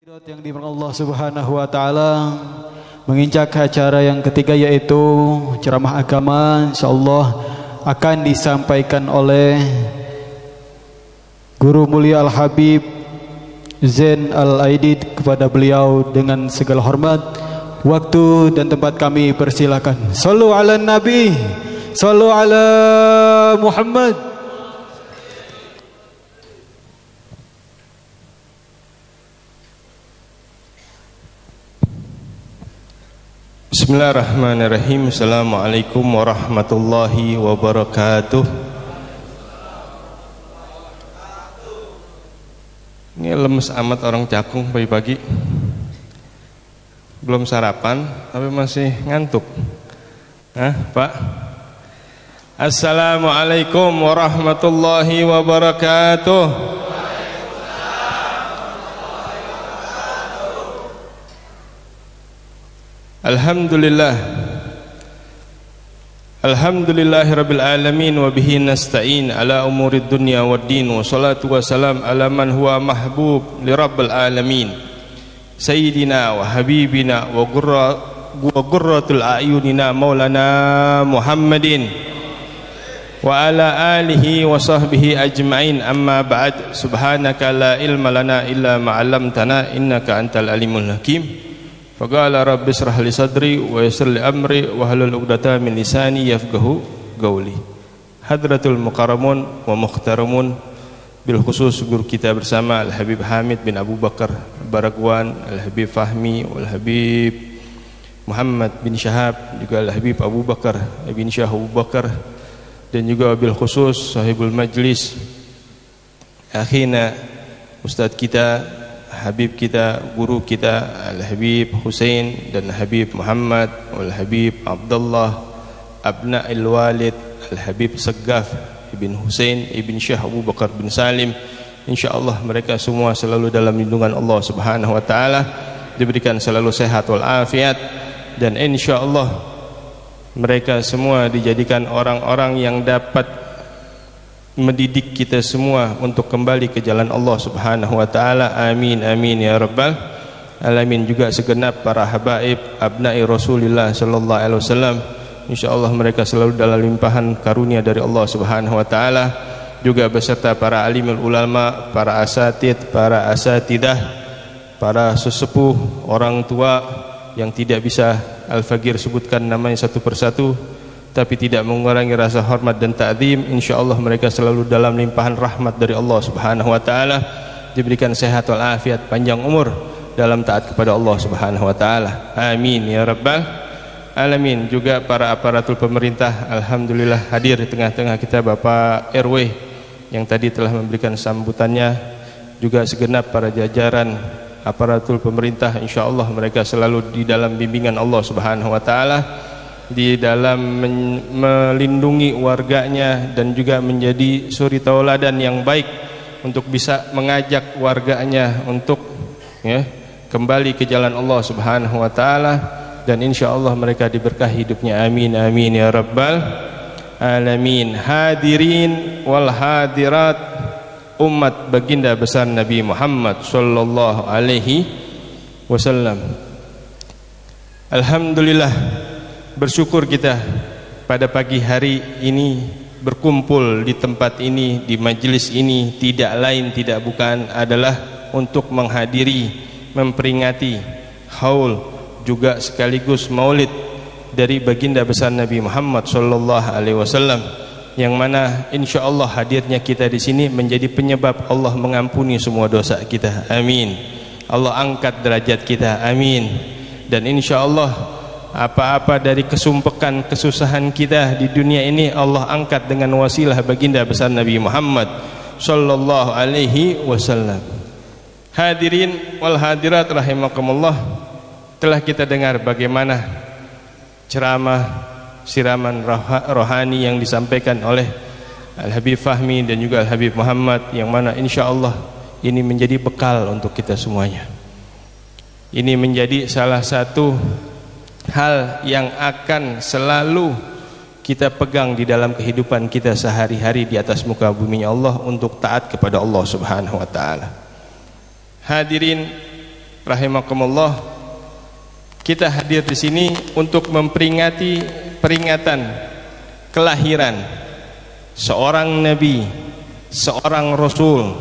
Yang dimurkai Allah Subhanahu wa taala, menginjak acara yang ketiga yaitu ceramah agama, insyaallah akan disampaikan oleh Guru Mulia Al-Habib Zain Al-Aidid. Kepada beliau dengan segala hormat, waktu dan tempat kami persilakan. Shallu ala Nabi, shallu ala Muhammad. Bismillahirrahmanirrahim. Assalamualaikum warahmatullahi wabarakatuh. Ini lemes amat orang Cakung pagi-pagi. Belum sarapan tapi masih ngantuk. Pak? Assalamualaikum warahmatullahi wabarakatuh. Alhamdulillah, alhamdulillahirabbil alamin wa bihi nasta'in ala umurid dunya waddin, wa salatu wassalam ala man huwa mahbub li rabbil alamin sayyidina wa habibina wa qurratul a'yunina maulana Muhammadin wa ala alihi wa sahbihi ajma'in. Amma ba'd, subhanaka la ilma lana illa ma 'allamtana innaka antal alimul hakim. Faqala rabbi shrah li sadri wa yassir li amri wa hlul 'uqdatam min lisani yafqahu qawli. Hadratul mukarramun wa muhtaramun, bil khusus guru kita bersama Al-Habib Hamid bin Abu Bakar Baragwan, Al-Habib Fahmi, Al-Habib Muhammad bin Syahab, juga Al-Habib Abu Bakar bin Syah Abu Bakar, dan juga bil khusus sahibul majlis akhina ustadz kita, Habib kita, guru kita Al-Habib Husain dan Habib Muhammad, Al-Habib Abdullah Abna'il Walid, Al-Habib Segaf Ibn Husain Ibn Syah Abu Bakar bin Salim. InsyaAllah mereka semua selalu dalam lindungan Allah Subhanahu wa ta'ala, diberikan selalu sehat walafiat, dan insyaallah mereka semua dijadikan orang-orang yang dapat mendidik kita semua untuk kembali ke jalan Allah Subhanahu wa taala. Amin amin ya rabbal alamin. Juga segenap para habaib abna'i Rasulullah sallallahu alaihi wasallam, insyaallah mereka selalu dalam limpahan karunia dari Allah Subhanahu wa taala, juga beserta para alimul ulama, para asatid, para asatidah, para sesepuh, orang tua yang tidak bisa Al-Faqir sebutkan namanya satu persatu, tapi tidak mengurangi rasa hormat dan ta'zim. Insyaallah mereka selalu dalam limpahan rahmat dari Allah Subhanahu wa taala, diberikan sehat wal afiat, panjang umur dalam taat kepada Allah Subhanahu wa taala. Amin ya rabbal alamin. Juga para aparatur pemerintah, alhamdulillah hadir di tengah-tengah kita Bapak RW yang tadi telah memberikan sambutannya, juga segenap para jajaran aparatur pemerintah, insyaallah mereka selalu di dalam bimbingan Allah Subhanahu wa taala, di dalam melindungi warganya, dan juga menjadi suri tauladan yang baik untuk bisa mengajak warganya untuk kembali ke jalan Allah Subhanahu wa taala, dan insyaallah mereka diberkahi hidupnya. Amin amin ya rabbal alamin. Hadirin wal hadirat, umat baginda besar Nabi Muhammad sallallahu alaihi wasallam, alhamdulillah, bersyukur kita pada pagi hari ini berkumpul di tempat ini, di majelis ini, tidak lain tidak bukan adalah untuk menghadiri, memperingati haul juga sekaligus maulid dari baginda besar Nabi Muhammad sallallahu alaihi wasallam, yang mana insyaallah hadirnya kita di sini menjadi penyebab Allah mengampuni semua dosa kita. Amin. Allah angkat derajat kita. Amin. Dan insyaallah apa-apa dari kesumpekan, kesusahan kita di dunia ini Allah angkat dengan wasilah baginda besar Nabi Muhammad sallallahu alaihi wasallam. Hadirin wal hadirat rahimakumullah, telah kita dengar bagaimana ceramah siraman rohani yang disampaikan oleh Al-Habib Fahmi dan juga Al-Habib Muhammad, yang mana insyaallah ini menjadi bekal untuk kita semuanya. Ini menjadi salah satu hal yang akan selalu kita pegang di dalam kehidupan kita sehari-hari di atas muka bumi Allah untuk taat kepada Allah Subhanahu wa taala. Hadirin rahimakumullah, kita hadir di sini untuk memperingati peringatan kelahiran seorang nabi, seorang rasul,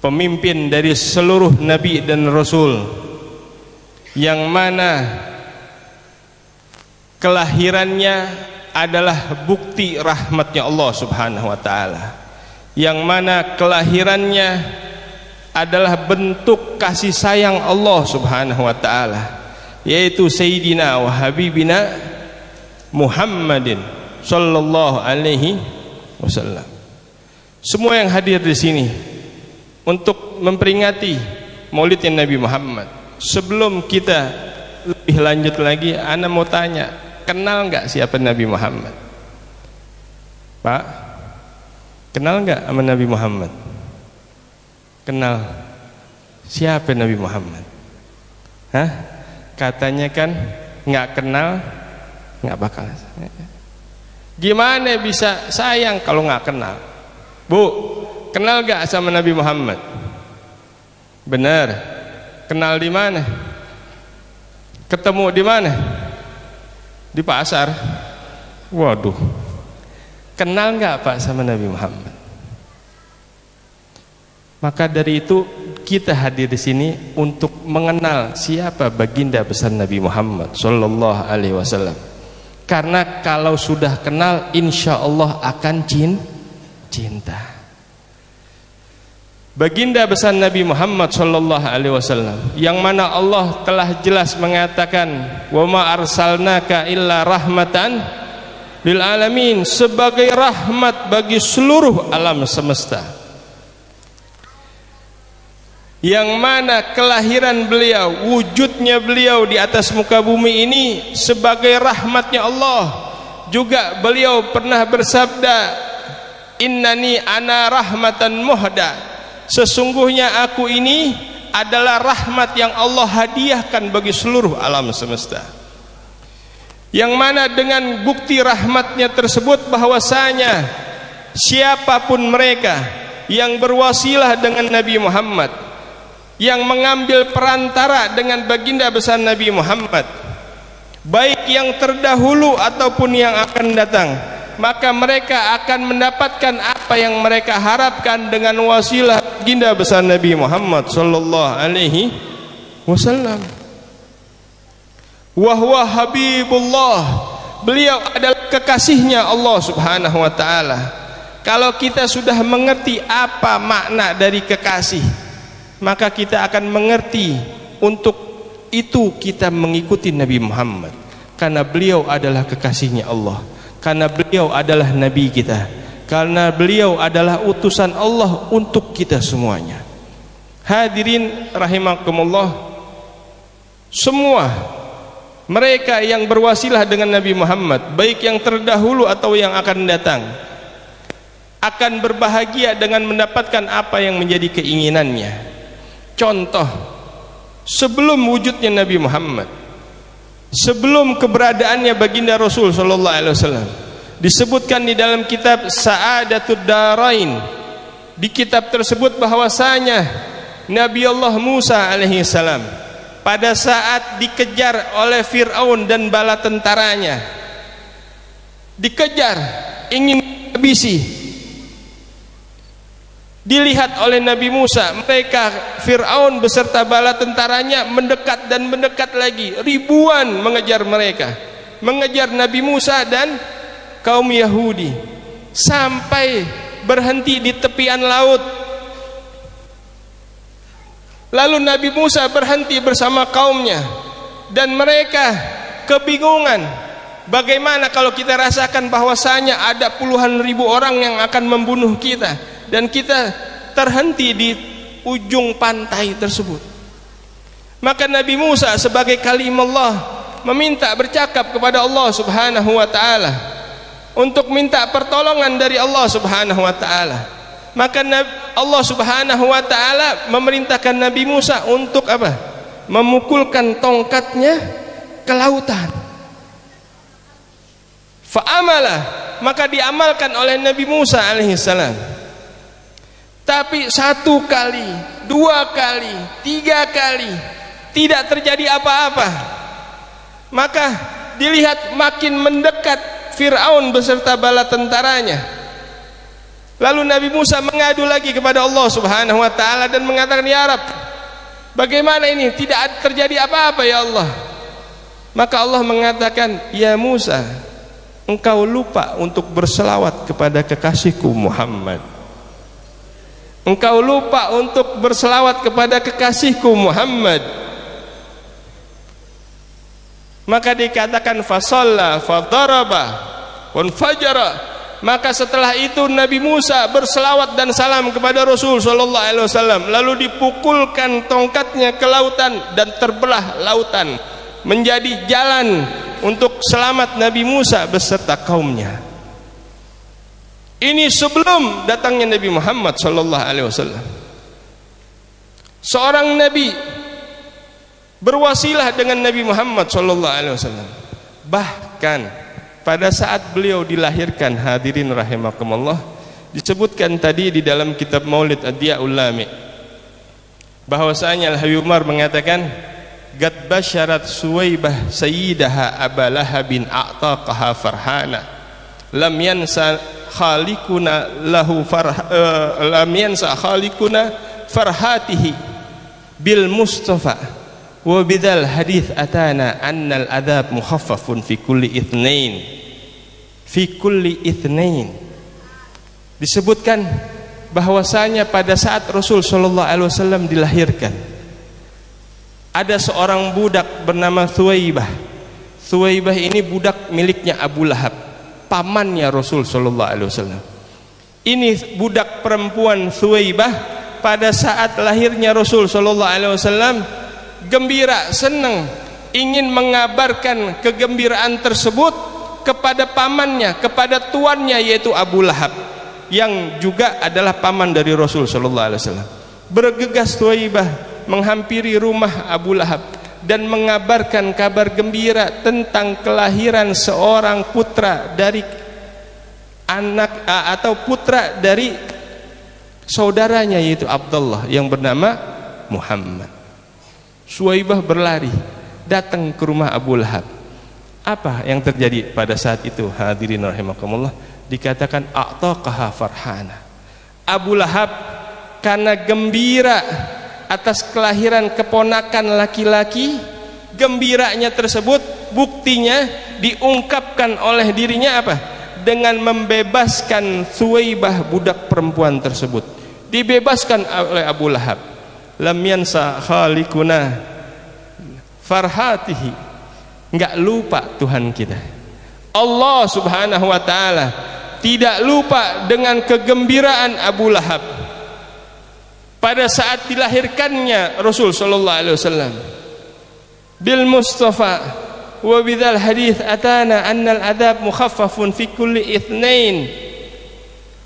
pemimpin dari seluruh nabi dan rasul, yang mana kelahirannya adalah bukti rahmatnya Allah Subhanahu wa taala, yang mana kelahirannya adalah bentuk kasih sayang Allah Subhanahu wa taala, yaitu Sayyidina wa Habibina Muhammadin sallallahu alaihi wasallam. Semua yang hadir di sini untuk memperingati Maulidnya Nabi Muhammad. Sebelum kita lebih lanjut lagi, ana mau tanya, kenal nggak siapa Nabi Muhammad? Pak, kenal nggak sama Nabi Muhammad? Kenal. Siapa Nabi Muhammad? Hah? Katanya kan nggak kenal, nggak bakal. Gimana bisa sayang kalau nggak kenal? Bu, kenal nggak sama Nabi Muhammad? Benar. Kenal di mana? Ketemu di mana? Di pasar. Waduh. Kenal nggak Pak sama Nabi Muhammad? Maka dari itu kita hadir di sini untuk mengenal siapa baginda besar Nabi Muhammad sallallahu alaihi wasallam. Karena kalau sudah kenal, insya Allah akan cinta. Baginda besar Nabi Muhammad sallallahu alaihi wasallam, yang mana Allah telah jelas mengatakan, wa ma arsalnaka illa rahmatan lil alamin, sebagai rahmat bagi seluruh alam semesta. Yang mana kelahiran beliau, wujudnya beliau di atas muka bumi ini sebagai rahmatnya Allah. Juga beliau pernah bersabda, innani ana rahmatan muhda, sesungguhnya aku ini adalah rahmat yang Allah hadiahkan bagi seluruh alam semesta. Yang mana dengan bukti rahmatnya tersebut bahwasanya siapapun mereka yang berwasilah dengan Nabi Muhammad, yang mengambil perantara dengan baginda besar Nabi Muhammad, baik yang terdahulu ataupun yang akan datang, maka mereka akan mendapatkan apa yang mereka harapkan dengan wasilah baginda besar Nabi Muhammad sallallahu alaihi wasallam. Wa huwa habibullah, beliau adalah kekasihnya Allah Subhanahu wa taala. Kalau kita sudah mengerti apa makna dari kekasih, maka kita akan mengerti untuk itu kita mengikuti Nabi Muhammad, karena beliau adalah kekasihnya Allah, karena beliau adalah Nabi kita, karena beliau adalah utusan Allah untuk kita semuanya. Hadirin rahimakumullah, semua mereka yang berwasilah dengan Nabi Muhammad, baik yang terdahulu atau yang akan datang, akan berbahagia dengan mendapatkan apa yang menjadi keinginannya. Contoh, sebelum wujudnya Nabi Muhammad, sebelum keberadaannya baginda Rasul sallallahu alaihi wasallam, disebutkan di dalam kitab Sa'adatud Darain. Di kitab tersebut bahwasanya Nabi Allah Musa alaihi salam pada saat dikejar oleh Fir'aun dan bala tentaranya, dikejar, ingin habisi, dilihat oleh Nabi Musa, mereka Fir'aun beserta bala tentaranya mendekat dan mendekat lagi, ribuan mengejar mereka, mengejar Nabi Musa dan kaum Yahudi, sampai berhenti di tepian laut. Lalu Nabi Musa berhenti bersama kaumnya, dan mereka kebingungan, bagaimana kalau kita rasakan bahwasanya ada puluhan ribu orang yang akan membunuh kita, dan kita terhenti di ujung pantai tersebut. Maka Nabi Musa sebagai kalimullah meminta, bercakap kepada Allah Subhanahu wa taala untuk minta pertolongan dari Allah Subhanahu wa taala. Maka Allah Subhanahu wa taala memerintahkan Nabi Musa untuk apa? Memukulkan tongkatnya ke lautan. Fa'amala, maka diamalkan oleh Nabi Musa alaihissalam. Tapi 1 kali, 2 kali, 3 kali tidak terjadi apa-apa. Maka dilihat makin mendekat Fir'aun beserta bala tentaranya. Lalu Nabi Musa mengadu lagi kepada Allah Subhanahu wa taala dan mengatakan, "Ya Rabb, bagaimana ini? Tidak terjadi apa-apa ya Allah." Maka Allah mengatakan, "Ya Musa, engkau lupa untuk berselawat kepada kekasihku Muhammad. Engkau lupa untuk berselawat kepada kekasihku Muhammad." Maka dikatakan fasalla fadaraba wanfajara. Maka setelah itu Nabi Musa berselawat dan salam kepada Rasul sallallahu alaihi wasallam, lalu dipukulkan tongkatnya ke lautan dan terbelah lautan menjadi jalan untuk selamat Nabi Musa beserta kaumnya. Ini sebelum datangnya Nabi Muhammad sallallahu alaihi wasallam. Seorang nabi berwasilah dengan Nabi Muhammad sallallahu alaihi wasallam. Bahkan pada saat beliau dilahirkan, hadirin rahimakumullah, disebutkan tadi di dalam kitab Maulid Ad-Diya'ul Lami bahwasanya Al-Habib Umar mengatakan, "Gad basyarat Suwaybah sayyidaha Aba Lahabin a'taqaha farhana lam yansa khaliquna lahu lam yansa khaliquna farhatihi bil Mustafa wa bidzal hadits atana annal adzab mukhaffafun fi kulli itsnain." Disebutkan bahwasanya pada saat Rasul sallallahu alaihi wasallam dilahirkan, ada seorang budak bernama Suwaybah. Suwaybah ini budak miliknya Abu Lahab, pamannya Rasul sallallahu alaihi wasallam. Ini budak perempuan Suwaybah pada saat lahirnya Rasul sallallahu alaihi wasallam gembira, senang, ingin mengabarkan kegembiraan tersebut kepada pamannya, kepada tuannya yaitu Abu Lahab, yang juga adalah paman dari Rasul sallallahu alaihi wasallam. Bergegas Suwaybah menghampiri rumah Abu Lahab dan mengabarkan kabar gembira tentang kelahiran seorang putra dari anak atau putra dari saudaranya yaitu Abdullah yang bernama Muhammad. Suwaybah berlari datang ke rumah Abu Lahab. Apa yang terjadi pada saat itu, hadirin rahimakumullah? Dikatakan a'taqaha farhana. Abu Lahab karena gembira atas kelahiran keponakan laki-laki, gembiranya tersebut buktinya diungkapkan oleh dirinya apa? Dengan membebaskan Suwaybah budak perempuan tersebut. Dibebaskan oleh Abu Lahab. Lam yansa khaliquna farhatihi. Enggak lupa Tuhan kita, Allah Subhanahu wa taala tidak lupa dengan kegembiraan Abu Lahab pada saat dilahirkannya Rasul sallallahu alaihi wasallam. Bil Mustafa wa bidzal hadits atana annal adzab mukhaffafun fi kulli itsnain.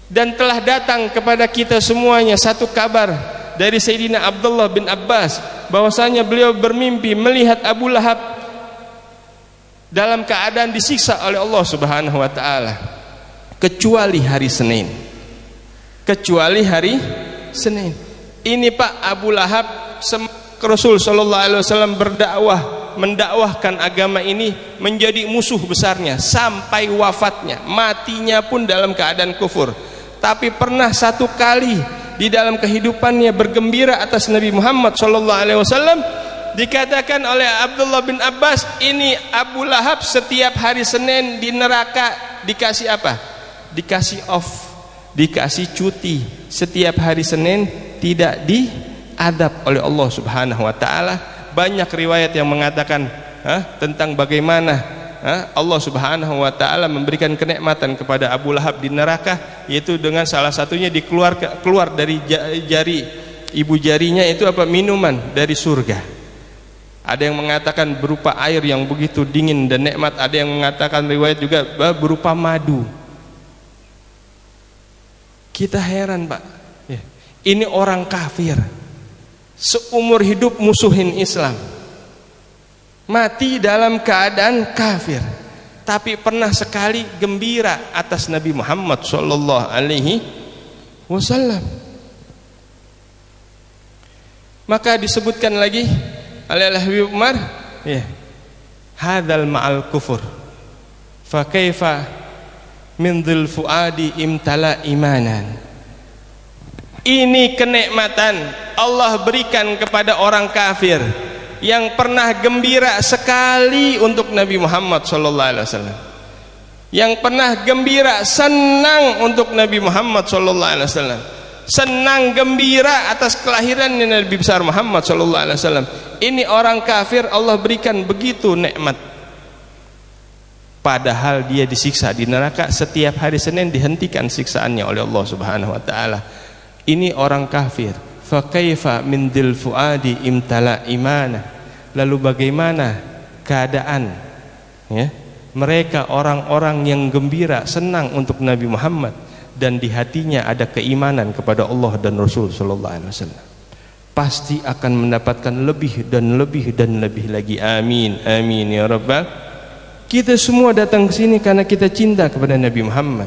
Dan telah datang kepada kita semuanya satu kabar dari Sayyidina Abdullah bin Abbas bahwasanya beliau bermimpi melihat Abu Lahab dalam keadaan disiksa oleh Allah Subhanahu wa taala kecuali hari Senin. Kecuali hari Senin. Ini Pak, Abu Lahab Rasul sallallahu alaihi wasallam berdakwah, mendakwahkan agama ini menjadi musuh besarnya sampai wafatnya, matinya pun dalam keadaan kufur. Tapi pernah satu kali di dalam kehidupannya bergembira atas Nabi Muhammad sallallahu alaihi wasallam. Dikatakan oleh Abdullah bin Abbas, ini Abu Lahab setiap hari Senin di neraka dikasih apa? Dikasih off, dikasih cuti. Setiap hari Senin tidak diadab oleh Allah Subhanahu wa taala. Banyak riwayat yang mengatakan tentang bagaimana Allah Subhanahu wa taala memberikan kenikmatan kepada Abu Lahab di neraka, yaitu dengan salah satunya keluar dari jari ibu jarinya itu apa? Minuman dari surga. Ada yang mengatakan berupa air yang begitu dingin dan nikmat, ada yang mengatakan riwayat juga berupa madu. Kita heran Pak, ini orang kafir seumur hidup musuhin Islam, mati dalam keadaan kafir, tapi pernah sekali gembira atas Nabi Muhammad sallallahu alaihi wasallam. Maka disebutkan lagi oleh Habib Umar, ya, hadzal ma'al kufur fa kaifa min dzil fuadi imtala imanan. Ini kenikmatan Allah berikan kepada orang kafir yang pernah gembira sekali untuk Nabi Muhammad sallallahu alaihi wasallam, yang pernah gembira senang untuk Nabi Muhammad sallallahu alaihi wasallam, senang gembira atas kelahirannya Nabi besar Muhammad sallallahu alaihi wasallam. Ini orang kafir Allah berikan begitu nikmat, padahal dia disiksa di neraka setiap hari Senin, dihentikan siksaannya oleh Allah Subhanahu wa taala. Ini orang kafir. Fa kaifa min dzil fuadi imtala imana. Lalu bagaimana keadaan, ya, mereka orang-orang yang gembira senang untuk Nabi Muhammad dan di hatinya ada keimanan kepada Allah dan Rasul sallallahu alaihi wasallam, pasti akan mendapatkan lebih dan lebih dan lebih lagi. Amin amin ya rabbal. Kita semua datang ke sini karena kita cinta kepada Nabi Muhammad.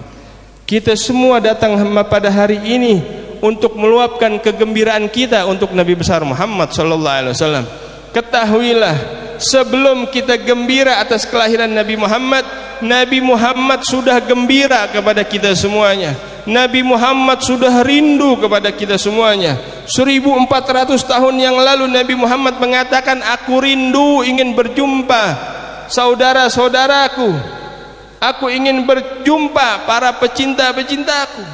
Kita semua datang pada hari ini untuk meluapkan kegembiraan kita untuk Nabi besar Muhammad sallallahu alaihi wasallam. Ketahuilah, sebelum kita gembira atas kelahiran Nabi Muhammad, Nabi Muhammad sudah gembira kepada kita semuanya. Nabi Muhammad sudah rindu kepada kita semuanya. 1400 tahun yang lalu Nabi Muhammad mengatakan, aku rindu ingin berjumpa saudara-saudaraku, aku ingin berjumpa para pecinta-pecintaku.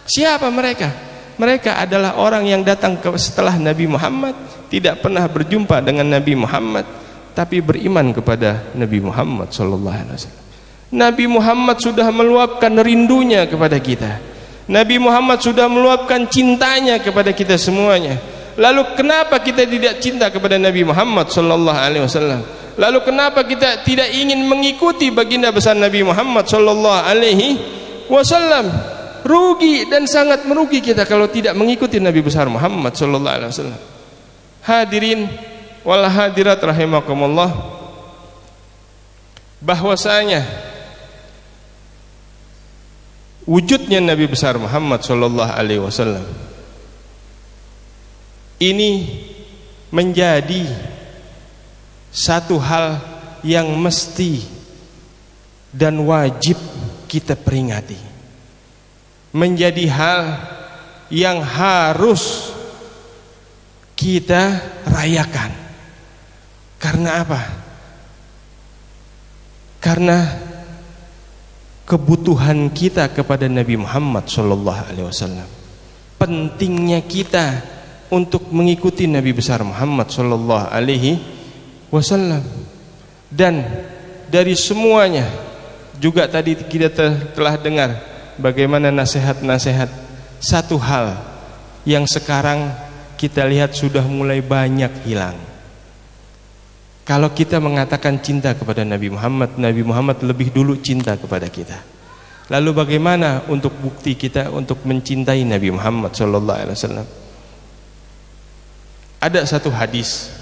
Siapa mereka? Mereka adalah orang yang datang setelah Nabi Muhammad, tidak pernah berjumpa dengan Nabi Muhammad, tapi beriman kepada Nabi Muhammad sallallahu alaihi wasallam. Nabi Muhammad sudah meluapkan rindunya kepada kita. Nabi Muhammad sudah meluapkan cintanya kepada kita semuanya. Lalu kenapa kita tidak cinta kepada Nabi Muhammad sallallahu alaihi wasallam? Lalu kenapa kita tidak ingin mengikuti baginda besar Nabi Muhammad sallallahu alaihi wasallam? Rugi dan sangat merugi kita kalau tidak mengikuti Nabi besar Muhammad sallallahu alaihi wasallam. Hadirin wal hadirat rahimakumullah, bahwasanya wujudnya Nabi besar Muhammad sallallahu alaihi wasallam ini menjadi satu hal yang mesti dan wajib kita peringati, menjadi hal yang harus kita rayakan. Karena apa? Karena kebutuhan kita kepada Nabi Muhammad sallallahu alaihi wasallam, pentingnya kita untuk mengikuti Nabi besar Muhammad sallallahu alaihi wasallam. Dan dari semuanya juga tadi kita telah dengar bagaimana nasihat-nasihat. Satu hal yang sekarang kita lihat sudah mulai banyak hilang. Kalau kita mengatakan cinta kepada Nabi Muhammad, Nabi Muhammad lebih dulu cinta kepada kita. Lalu bagaimana untuk bukti kita untuk mencintai Nabi Muhammad sallallahu alaihi wasallam? Ada satu hadis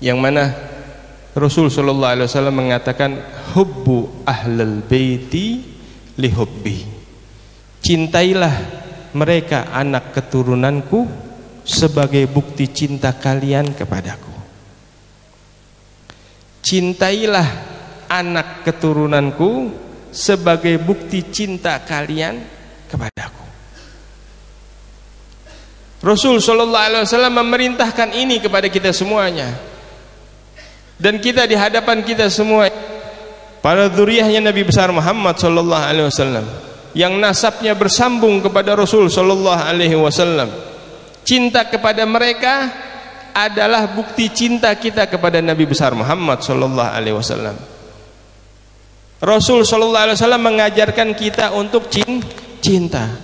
yang mana Rasul sallallahu alaihi wasallam mengatakan, hubbu ahlal baiti li hubbi. Cintailah mereka anak keturunanku sebagai bukti cinta kalian kepadaku. Cintailah anak keturunanku sebagai bukti cinta kalian kepadaku. Rasul sallallahu alaihi wasallam memerintahkan ini kepada kita semuanya. Dan kita di hadapan kita semua, para dzurriyyahnya Nabi besar Muhammad sallallahu alaihi wasallam, yang nasabnya bersambung kepada Rasul sallallahu alaihi wasallam, cinta kepada mereka adalah bukti cinta kita kepada Nabi besar Muhammad sallallahu alaihi wasallam. Rasul sallallahu alaihi wasallam mengajarkan kita untuk cinta.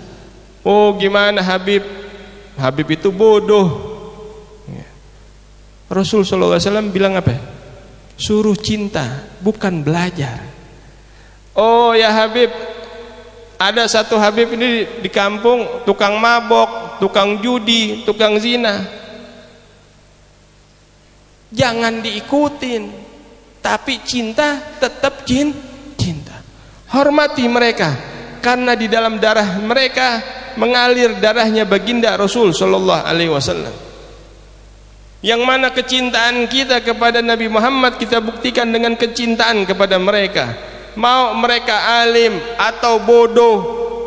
Oh, gimana Habib? Habib itu bodoh. Rasul sallallahu alaihi wasallam bilang apa? Suruh cinta, bukan belajar. Oh ya Habib, ada satu Habib ini di kampung tukang mabok, tukang judi, tukang zina. Jangan diikutin, tapi cinta tetap cinta. Hormati mereka, karena di dalam darah mereka mengalir darahnya baginda Rasul sallallahu alaihi wasallam. Yang mana kecintaan kita kepada Nabi Muhammad kita buktikan dengan kecintaan kepada mereka. Mau mereka alim atau bodoh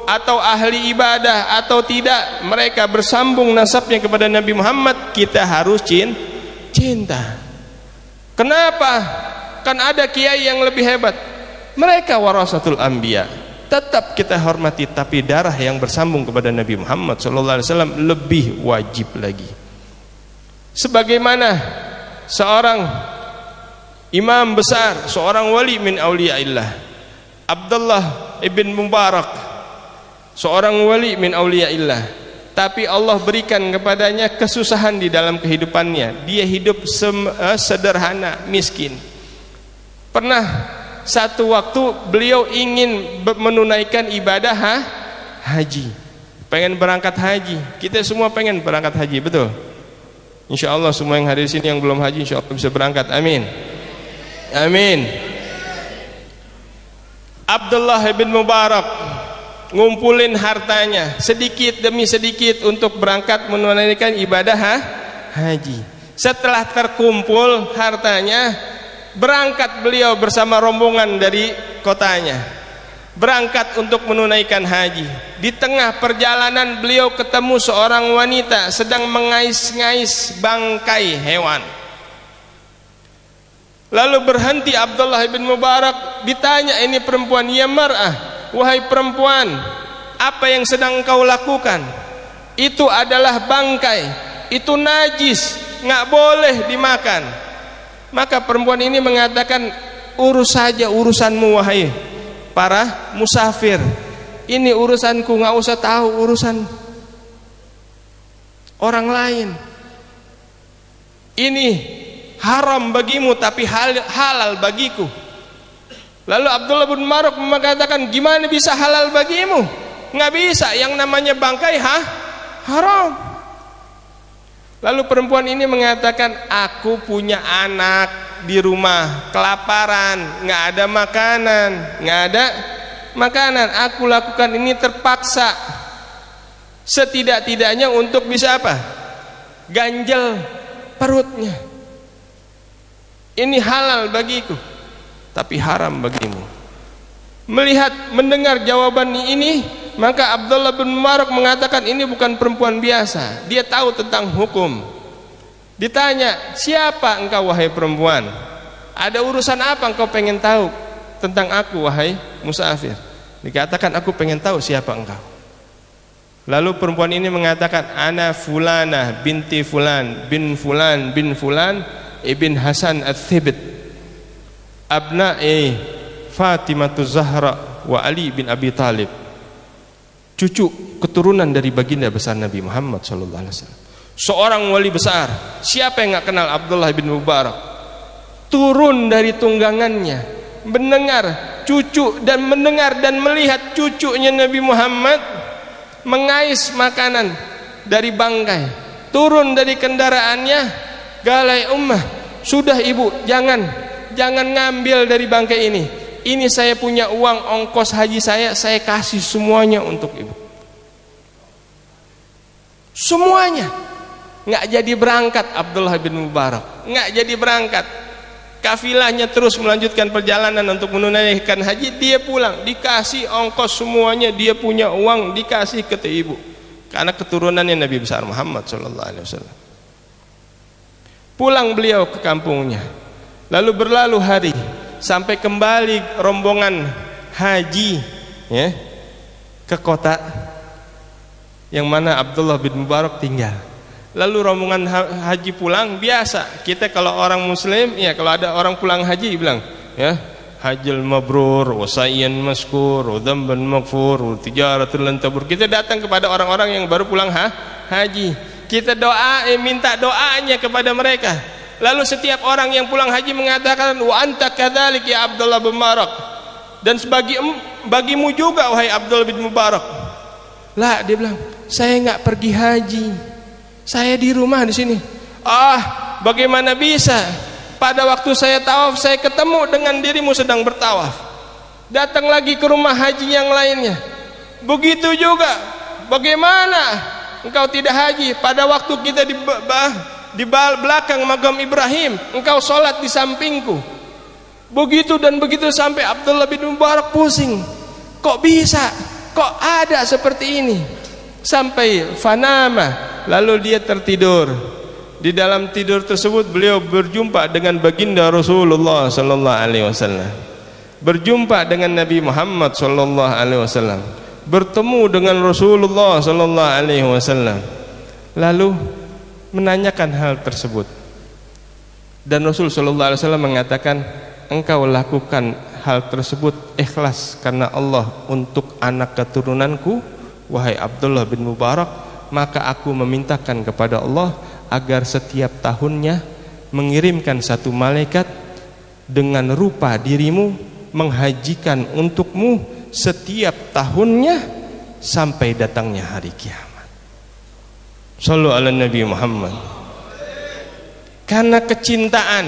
atau ahli ibadah atau tidak, mereka bersambung nasabnya kepada Nabi Muhammad, kita harus cinta. Kenapa? Kan ada kiai yang lebih hebat. Mereka warasatul anbiya. Tetap kita hormati, tapi darah yang bersambung kepada Nabi Muhammad SAW lebih wajib lagi. Sebagaimana seorang imam besar, seorang wali min auliyaillah, Abdullah ibn Mubarak, seorang wali min auliyaillah, tapi Allah berikan kepadanya kesusahan di dalam kehidupannya. Dia hidup sederhana, miskin. Pernah satu waktu beliau ingin menunaikan ibadah haji, pengen berangkat haji. Kita semua pengen berangkat haji, betul? Insya Allah semua yang hadir di sini yang belum haji insya Allah bisa berangkat. Amin. Amin. Abdullah bin Mubarak ngumpulin hartanya sedikit demi sedikit untuk berangkat menunaikan ibadah haji. Setelah terkumpul hartanya, berangkat beliau bersama rombongan dari kotanya, berangkat untuk menunaikan haji. Di tengah perjalanan beliau ketemu seorang wanita sedang mengais-ngais bangkai hewan. Lalu berhenti Abdullah bin Mubarak, ditanya ini perempuan, ya mar'ah, wahai perempuan, apa yang sedang engkau lakukan? Itu adalah bangkai, itu najis, nggak boleh dimakan. Maka perempuan ini mengatakan, urus saja urusanmu wahai para musafir, ini urusanku, nggak usah tahu urusan orang lain. Ini haram bagimu tapi halal bagiku. Lalu Abdullah bin Mubarak mengatakan, gimana bisa halal bagimu? Nggak bisa, yang namanya bangkai haram. Lalu perempuan ini mengatakan, aku punya anak di rumah kelaparan, nggak ada makanan, aku lakukan ini terpaksa, setidak-tidaknya untuk bisa apa? Ganjel perutnya. Ini halal bagiku tapi haram bagimu. Mendengar jawaban ini, maka Abdullah bin Mubarak mengatakan, ini bukan perempuan biasa, dia tahu tentang hukum. Ditanya, siapa engkau wahai perempuan? Ada urusan apa engkau pengen tahu tentang aku wahai musafir? Dikatakan, aku pengen tahu siapa engkau. Lalu perempuan ini mengatakan, ana fulanah binti fulan bin fulan bin fulan ibn Hasan Ats-Tsibit abna'i Fatimah Zahra wa Ali bin Abi Talib, cucu keturunan dari baginda besar Nabi Muhammad SAW. Seorang wali besar. Siapa yang nggak kenal Abdullah bin Mubarak? Turun dari tunggangannya, mendengar cucu dan mendengar dan melihat cucunya Nabi Muhammad mengais makanan dari bangkai. Turun dari kendaraannya, galai ummah, sudah ibu, jangan ngambil dari bangkai ini. Ini saya punya uang ongkos haji saya kasih semuanya untuk ibu. Semuanya. Nggak jadi berangkat Abdullah bin Mubarak, nggak jadi berangkat. Kafilahnya terus melanjutkan perjalanan untuk menunaikan haji. Dia pulang, dikasih ongkos semuanya, dia punya uang dikasih ke ibu, karena keturunannya Nabi besar Muhammad SAW. Pulang beliau ke kampungnya. Lalu berlalu hari, sampai kembali rombongan haji ke kota yang mana Abdullah bin Mubarak tinggal. Lalu rombongan haji pulang, biasa kita kalau orang muslim, ya kalau ada orang pulang haji bilang, ya, hajjal mabrur, wasaiyan maskur, dzamban maghfur, tijaratul lan tabur. Kita datang kepada orang-orang yang baru pulang haji. Kita doa, minta doanya kepada mereka. Lalu setiap orang yang pulang haji mengatakan, wa anta kadzalik ya Abdullah bin Mubarak, dan bagimu juga wahai Abdullah bin Mubarak. Lah, dia bilang, saya nggak pergi haji, saya di rumah di sini. Bagaimana bisa? Pada waktu saya tawaf, saya ketemu dengan dirimu sedang bertawaf. Datang lagi ke rumah haji yang lainnya. Begitu juga. Bagaimana engkau tidak haji? Pada waktu kita di belakang makam Ibrahim, engkau sholat di sampingku. Begitu dan begitu sampai Abdullah bin Mubarak pusing. Kok bisa? Kok ada seperti ini? Sampai fanama, lalu dia tertidur. Di dalam tidur tersebut beliau berjumpa dengan baginda Rasulullah sallallahu alaihi wasallam. Berjumpa dengan Nabi Muhammad sallallahu alaihi wasallam. Bertemu dengan Rasulullah sallallahu alaihi wasallam. Lalu menanyakan hal tersebut. Dan Rasul sallallahu alaihi wasallam mengatakan, engkau lakukan hal tersebut ikhlas karena Allah untuk anak keturunanku, wahai Abdullah bin Mubarak, maka aku memintakan kepada Allah agar setiap tahunnya mengirimkan satu malaikat dengan rupa dirimu menghajikan untukmu setiap tahunnya sampai datangnya hari kiamat. Shallu ala Nabi Muhammad. Karena kecintaan,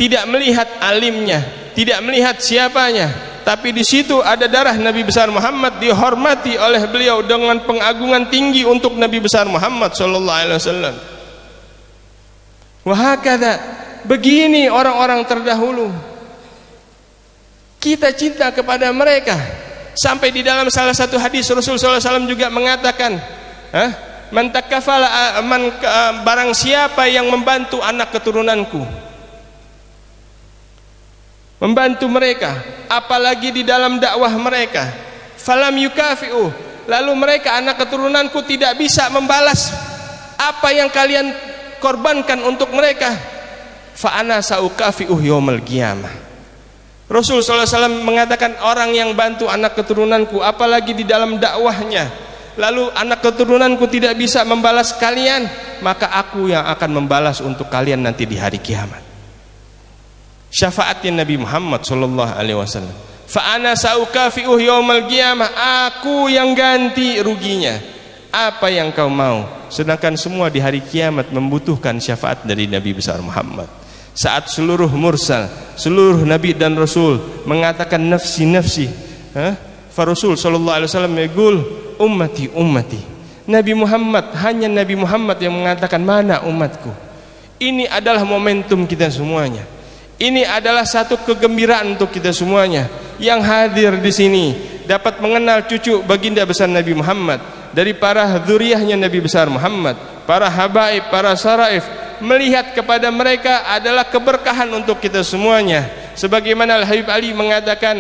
tidak melihat alimnya, tidak melihat siapanya, tapi di situ ada darah Nabi besar Muhammad, dihormati oleh beliau dengan pengagungan tinggi untuk Nabi besar Muhammad sallallahu alaihi wasallam. Wahakadha, begini orang-orang terdahulu. Kita cinta kepada mereka. Sampai di dalam salah satu hadis Rasul sallallahu alaihi wasallam juga mengatakan, man takafala, barang siapa yang membantu anak keturunanku, membantu mereka, apalagi di dalam dakwah mereka, falam yukafi'u, lalu mereka anak keturunanku tidak bisa membalas apa yang kalian korbankan untuk mereka, fa ana saukafi'u yaumil qiyamah. Rasul sallallahu alaihi wasallam mengatakan, orang yang bantu anak keturunanku apalagi di dalam dakwahnya, lalu anak keturunanku tidak bisa membalas kalian, maka aku yang akan membalas untuk kalian nanti di hari kiamat. Syafaatnya Nabi Muhammad sallallahu alaihi wasallam, fa ana saukafi'u yaumil qiyamah, aku yang ganti ruginya. Apa yang kau mau? Sedangkan semua di hari kiamat membutuhkan syafaat dari Nabi besar Muhammad. Saat seluruh mursal, seluruh nabi dan rasul mengatakan nafsi nafsi, fa Rasul sallallahu alaihi wasallam yaqul ummati ummati. Nabi Muhammad, hanya Nabi Muhammad yang mengatakan mana umatku. Ini adalah momentum kita semuanya. Ini adalah satu kegembiraan untuk kita semuanya yang hadir di sini, dapat mengenal cucu baginda besar Nabi Muhammad, dari para dzurriyyahnya Nabi besar Muhammad, para habaib, para saraif. Melihat kepada mereka adalah keberkahan untuk kita semuanya. Sebagaimana Al-Habib Ali mengatakan,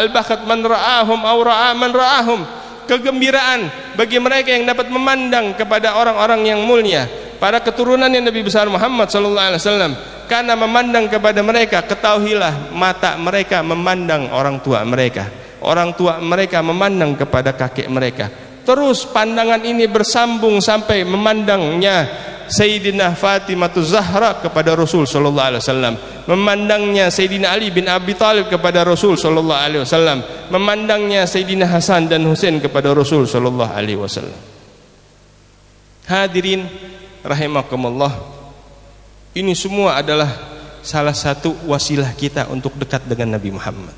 al-bakhat man ra'ahum aw ra'a man ra'ahum, kegembiraan bagi mereka yang dapat memandang kepada orang-orang yang mulia, para keturunan yang Nabi besar Muhammad sallallahu alaihi wasallam. Karena memandang kepada mereka, ketahuilah mata mereka memandang orang tua mereka, orang tua mereka memandang kepada kakek mereka. Terus pandangan ini bersambung sampai memandangnya Sayyidina Fatimah Zahra kepada Rasul sallallahu alaihi wasallam, memandangnya Sayyidina Ali bin Abi Thalib kepada Rasul sallallahu alaihi wasallam, memandangnya Sayyidina Hasan dan Husain kepada Rasul sallallahu alaihi wasallam. Hadirin rahimakumullah, ini semua adalah salah satu wasilah kita untuk dekat dengan Nabi Muhammad.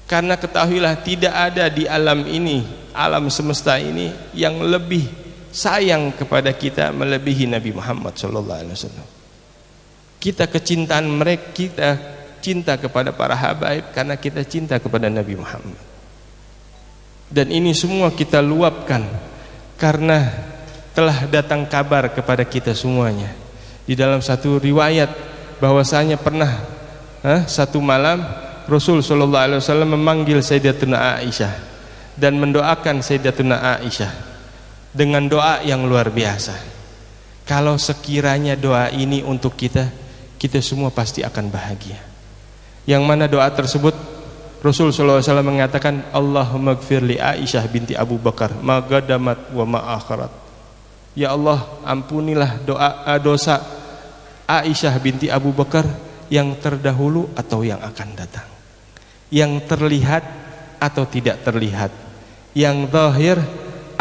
Karena ketahuilah tidak ada di alam ini, alam semesta ini yang lebih sayang kepada kita melebihi Nabi Muhammad sallallahu alaihi wasallam. Kita kecintaan mereka, kita cinta kepada para habaib karena kita cinta kepada Nabi Muhammad. Dan ini semua kita luapkan karena telah datang kabar kepada kita semuanya. Di dalam satu riwayat bahwasanya pernah satu malam Rasul sallallahu alaihi wasallam memanggil Sayyidatuna Aisyah dan mendoakan Sayyidatuna Aisyah dengan doa yang luar biasa. Kalau sekiranya doa ini untuk kita, kita semua pasti akan bahagia. Yang mana doa tersebut Rasul sallallahu alaihi wasallam mengatakan, Allahumma gfir li Aisyah binti Abu Bakar ma qadamat wa ma akharat. Ya Allah, ampunilah dosa Aisyah binti Abu Bakar yang terdahulu atau yang akan datang, yang terlihat atau tidak terlihat, yang zahir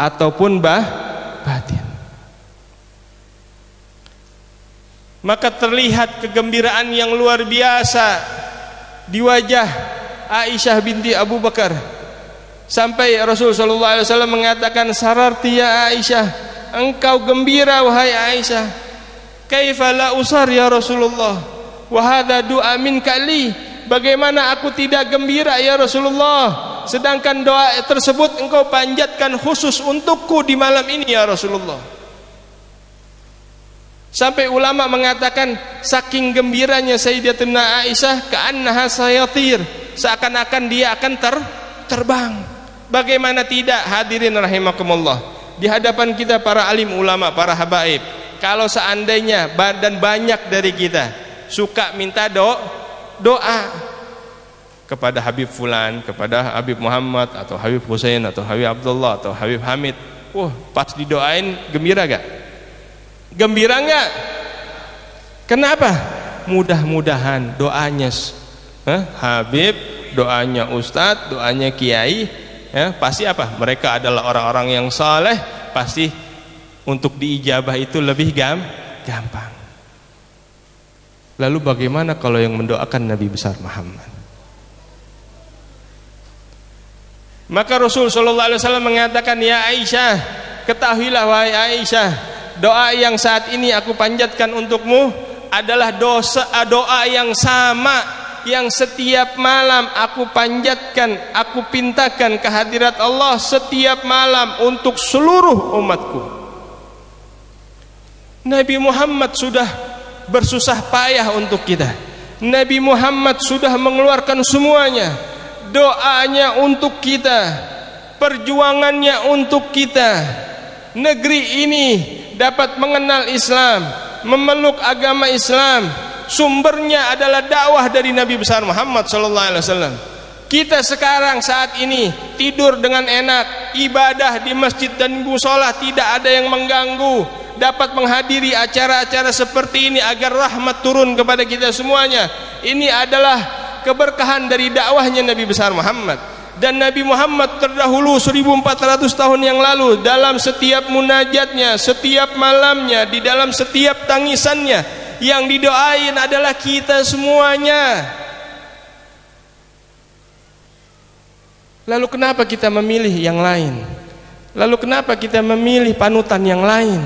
ataupun batin. Maka terlihat kegembiraan yang luar biasa di wajah Aisyah binti Abu Bakar, sampai Rasul sallallahu alaihi wasallam mengatakan, sararti ya Aisyah engkau gembira wahai Aisyah. Kaifa la usar ya Rasulullah, wa hadza du'a minka li. Bagaimana aku tidak gembira ya Rasulullah, sedangkan doa tersebut engkau panjatkan khusus untukku di malam ini ya Rasulullah. Sampai ulama mengatakan saking gembiranya Sayyidatuna Aisyah, ka'annaha sayatir, seakan-akan dia akan terbang. Bagaimana tidak, hadirin rahimakumullah, di hadapan kita para alim ulama, para habaib, kalau seandainya dan banyak dari kita suka minta doa kepada Habib Fulan, kepada Habib Muhammad atau Habib Husain atau Habib Abdullah atau Habib Hamid, pas didoain gembira gak? Gembira enggak? Kenapa? Mudah-mudahan doanya Habib, doanya Ustadz, doanya Kiai, pasti apa? Mereka adalah orang-orang yang saleh, pasti untuk diijabah itu lebih gampang. Lalu bagaimana kalau yang mendoakan Nabi besar Muhammad? Maka Rasul sallallahu alaihi wasallam mengatakan, ya Aisyah, ketahuilah wahai Aisyah, doa yang saat ini aku panjatkan untukmu adalah doa yang sama yang setiap malam aku panjatkan, aku pintakan kehadirat Allah setiap malam untuk seluruh umatku. Nabi Muhammad sudah bersusah payah untuk kita. Nabi Muhammad sudah mengeluarkan semuanya, doanya untuk kita, perjuangannya untuk kita. Negeri ini dapat mengenal Islam, memeluk agama Islam, sumbernya adalah dakwah dari Nabi besar Muhammad sallallahu alaihi wasallam. Kita sekarang saat ini tidur dengan enak, ibadah di masjid dan mushola tidak ada yang mengganggu, dapat menghadiri acara-acara seperti ini agar rahmat turun kepada kita semuanya. Ini adalah keberkahan dari dakwahnya Nabi besar Muhammad. Dan Nabi Muhammad terdahulu 1400 tahun yang lalu, dalam setiap munajatnya, setiap malamnya, di dalam setiap tangisannya, yang didoain adalah kita semuanya. Lalu kenapa kita memilih yang lain? Lalu kenapa kita memilih panutan yang lain?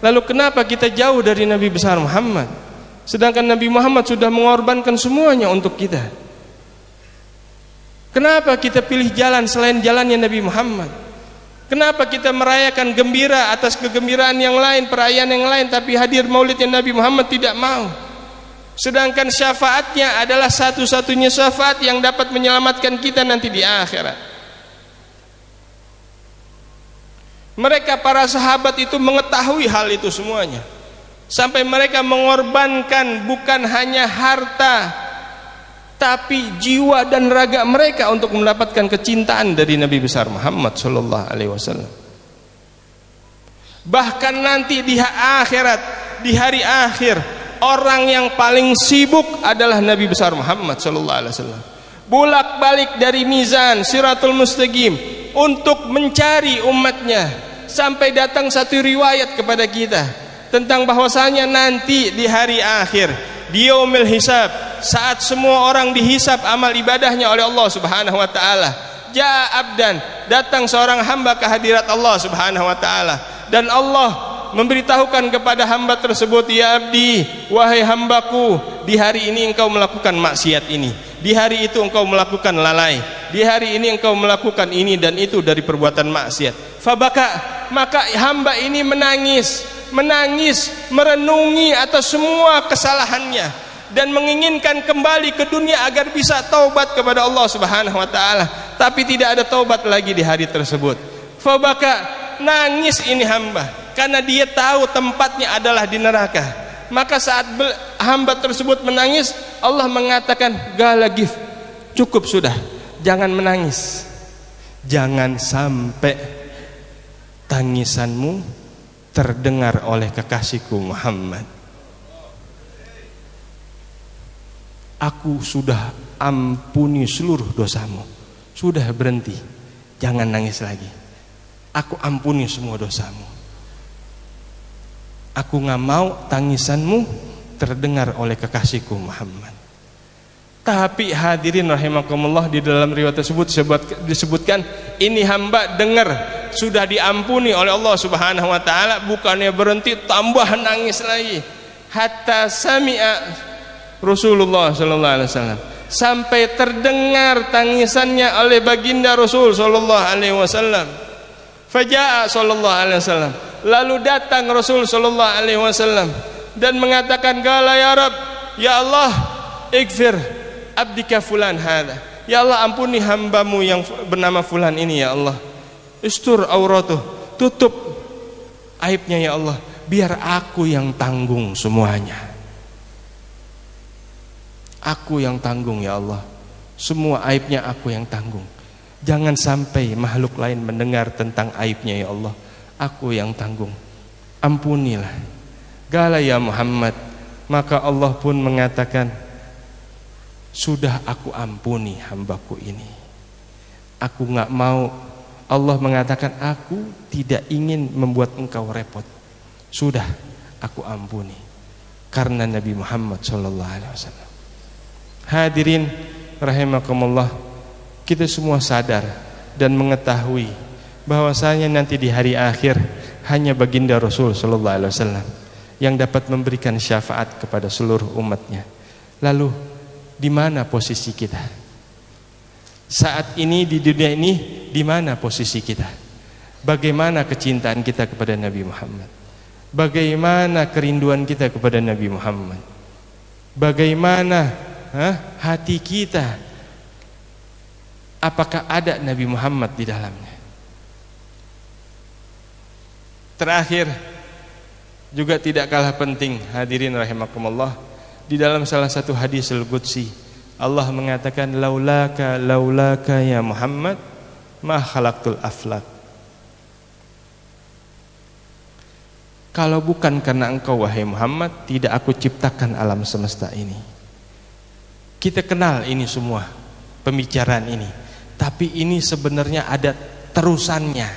Lalu kenapa kita jauh dari Nabi besar Muhammad? Sedangkan Nabi Muhammad sudah mengorbankan semuanya untuk kita. Kenapa kita pilih jalan selain jalannya Nabi Muhammad? Kenapa kita merayakan gembira atas kegembiraan yang lain, perayaan yang lain, tapi hadir maulidnya Nabi Muhammad tidak mau? Sedangkan syafaatnya adalah satu-satunya syafaat yang dapat menyelamatkan kita nanti di akhirat. Mereka para sahabat itu mengetahui hal itu semuanya, sampai mereka mengorbankan bukan hanya harta, tapi jiwa dan raga mereka untuk mendapatkan kecintaan dari Nabi besar Muhammad sallallahu alaihi wasallam. Bahkan nanti di akhirat, di hari akhir, orang yang paling sibuk adalah Nabi besar Muhammad sallallahu alaihi wasallam. Bolak-balik dari mizan Siratul Mustaqim untuk mencari umatnya, sampai datang satu riwayat kepada kita tentang bahwasanya nanti di hari akhir, di yaumil hisab, saat semua orang dihisab amal ibadahnya oleh Allah Subhanahu wa taala, jaa abdan, datang seorang hamba ke hadirat Allah Subhanahu wa taala, dan Allah memberitahukan kepada hamba tersebut, ya abdi, wahai hambaku, di hari ini engkau melakukan maksiat ini, di hari itu engkau melakukan lalai, di hari ini engkau melakukan ini dan itu dari perbuatan maksiat. Fabaka, maka hamba ini menangis, merenungi atas semua kesalahannya dan menginginkan kembali ke dunia agar bisa taubat kepada Allah Subhanahu wa taala, tapi tidak ada taubat lagi di hari tersebut. Fabaka, nangis ini hamba karena dia tahu tempatnya adalah di neraka. Maka saat hamba tersebut menangis, Allah mengatakan, galagif, cukup sudah, jangan menangis, jangan sampai tangisanmu terdengar oleh kekasihku Muhammad. Aku sudah ampuni seluruh dosamu, sudah berhenti, jangan nangis lagi, aku ampuni semua dosamu. Aku gak mau tangisanmu terdengar oleh kekasihku Muhammad. Tapi hadirin rahimakumullah, di dalam riwayat tersebut disebutkan ini hamba dengar sudah diampuni oleh Allah Subhanahu wa taala, bukannya berhenti, tambah nangis lagi. Hatta sami'a Rasulullah sallallahu alaihi wasallam, sampai terdengar tangisannya oleh baginda Rasul sallallahu alaihi wasallam. Faja'a sallallahu alaihi wasallam, lalu datang Rasul sallallahu alaihi wasallam dan mengatakan, qala ya Rabb, ya Allah, ighfir abdika fulan hadza, ya Allah ampuni hambamu yang bernama fulan ini ya Allah. Istur auratuh, tutup aibnya ya Allah, biar aku yang tanggung semuanya. Aku yang tanggung ya Allah, semua aibnya aku yang tanggung. Jangan sampai makhluk lain mendengar tentang aibnya ya Allah, aku yang tanggung. Ampunilah. Qala ya Muhammad, maka Allah pun mengatakan, sudah aku ampuni hambaku ini. Aku gak mau. Allah mengatakan, aku tidak ingin membuat engkau repot. Sudah aku ampuni karena Nabi Muhammad SAW. Hadirin rahimakumullah, kita semua sadar dan mengetahui bahwasanya nanti di hari akhir hanya baginda Rasul SAW yang dapat memberikan syafaat kepada seluruh umatnya. Lalu di mana posisi kita saat ini di dunia ini? Di mana posisi kita? Bagaimana kecintaan kita kepada Nabi Muhammad? Bagaimana kerinduan kita kepada Nabi Muhammad? Bagaimana hati kita? Apakah ada Nabi Muhammad di dalamnya? Terakhir, juga tidak kalah penting, hadirin rahimakumullah, di dalam salah satu hadis al-Qudsi Allah mengatakan, laulaka ya Muhammad ma khalaqtul aflak. Kalau bukan karena engkau wahai Muhammad, tidak aku ciptakan alam semesta ini. Kita kenal ini semua, pembicaraan ini, tapi ini sebenarnya ada terusannya,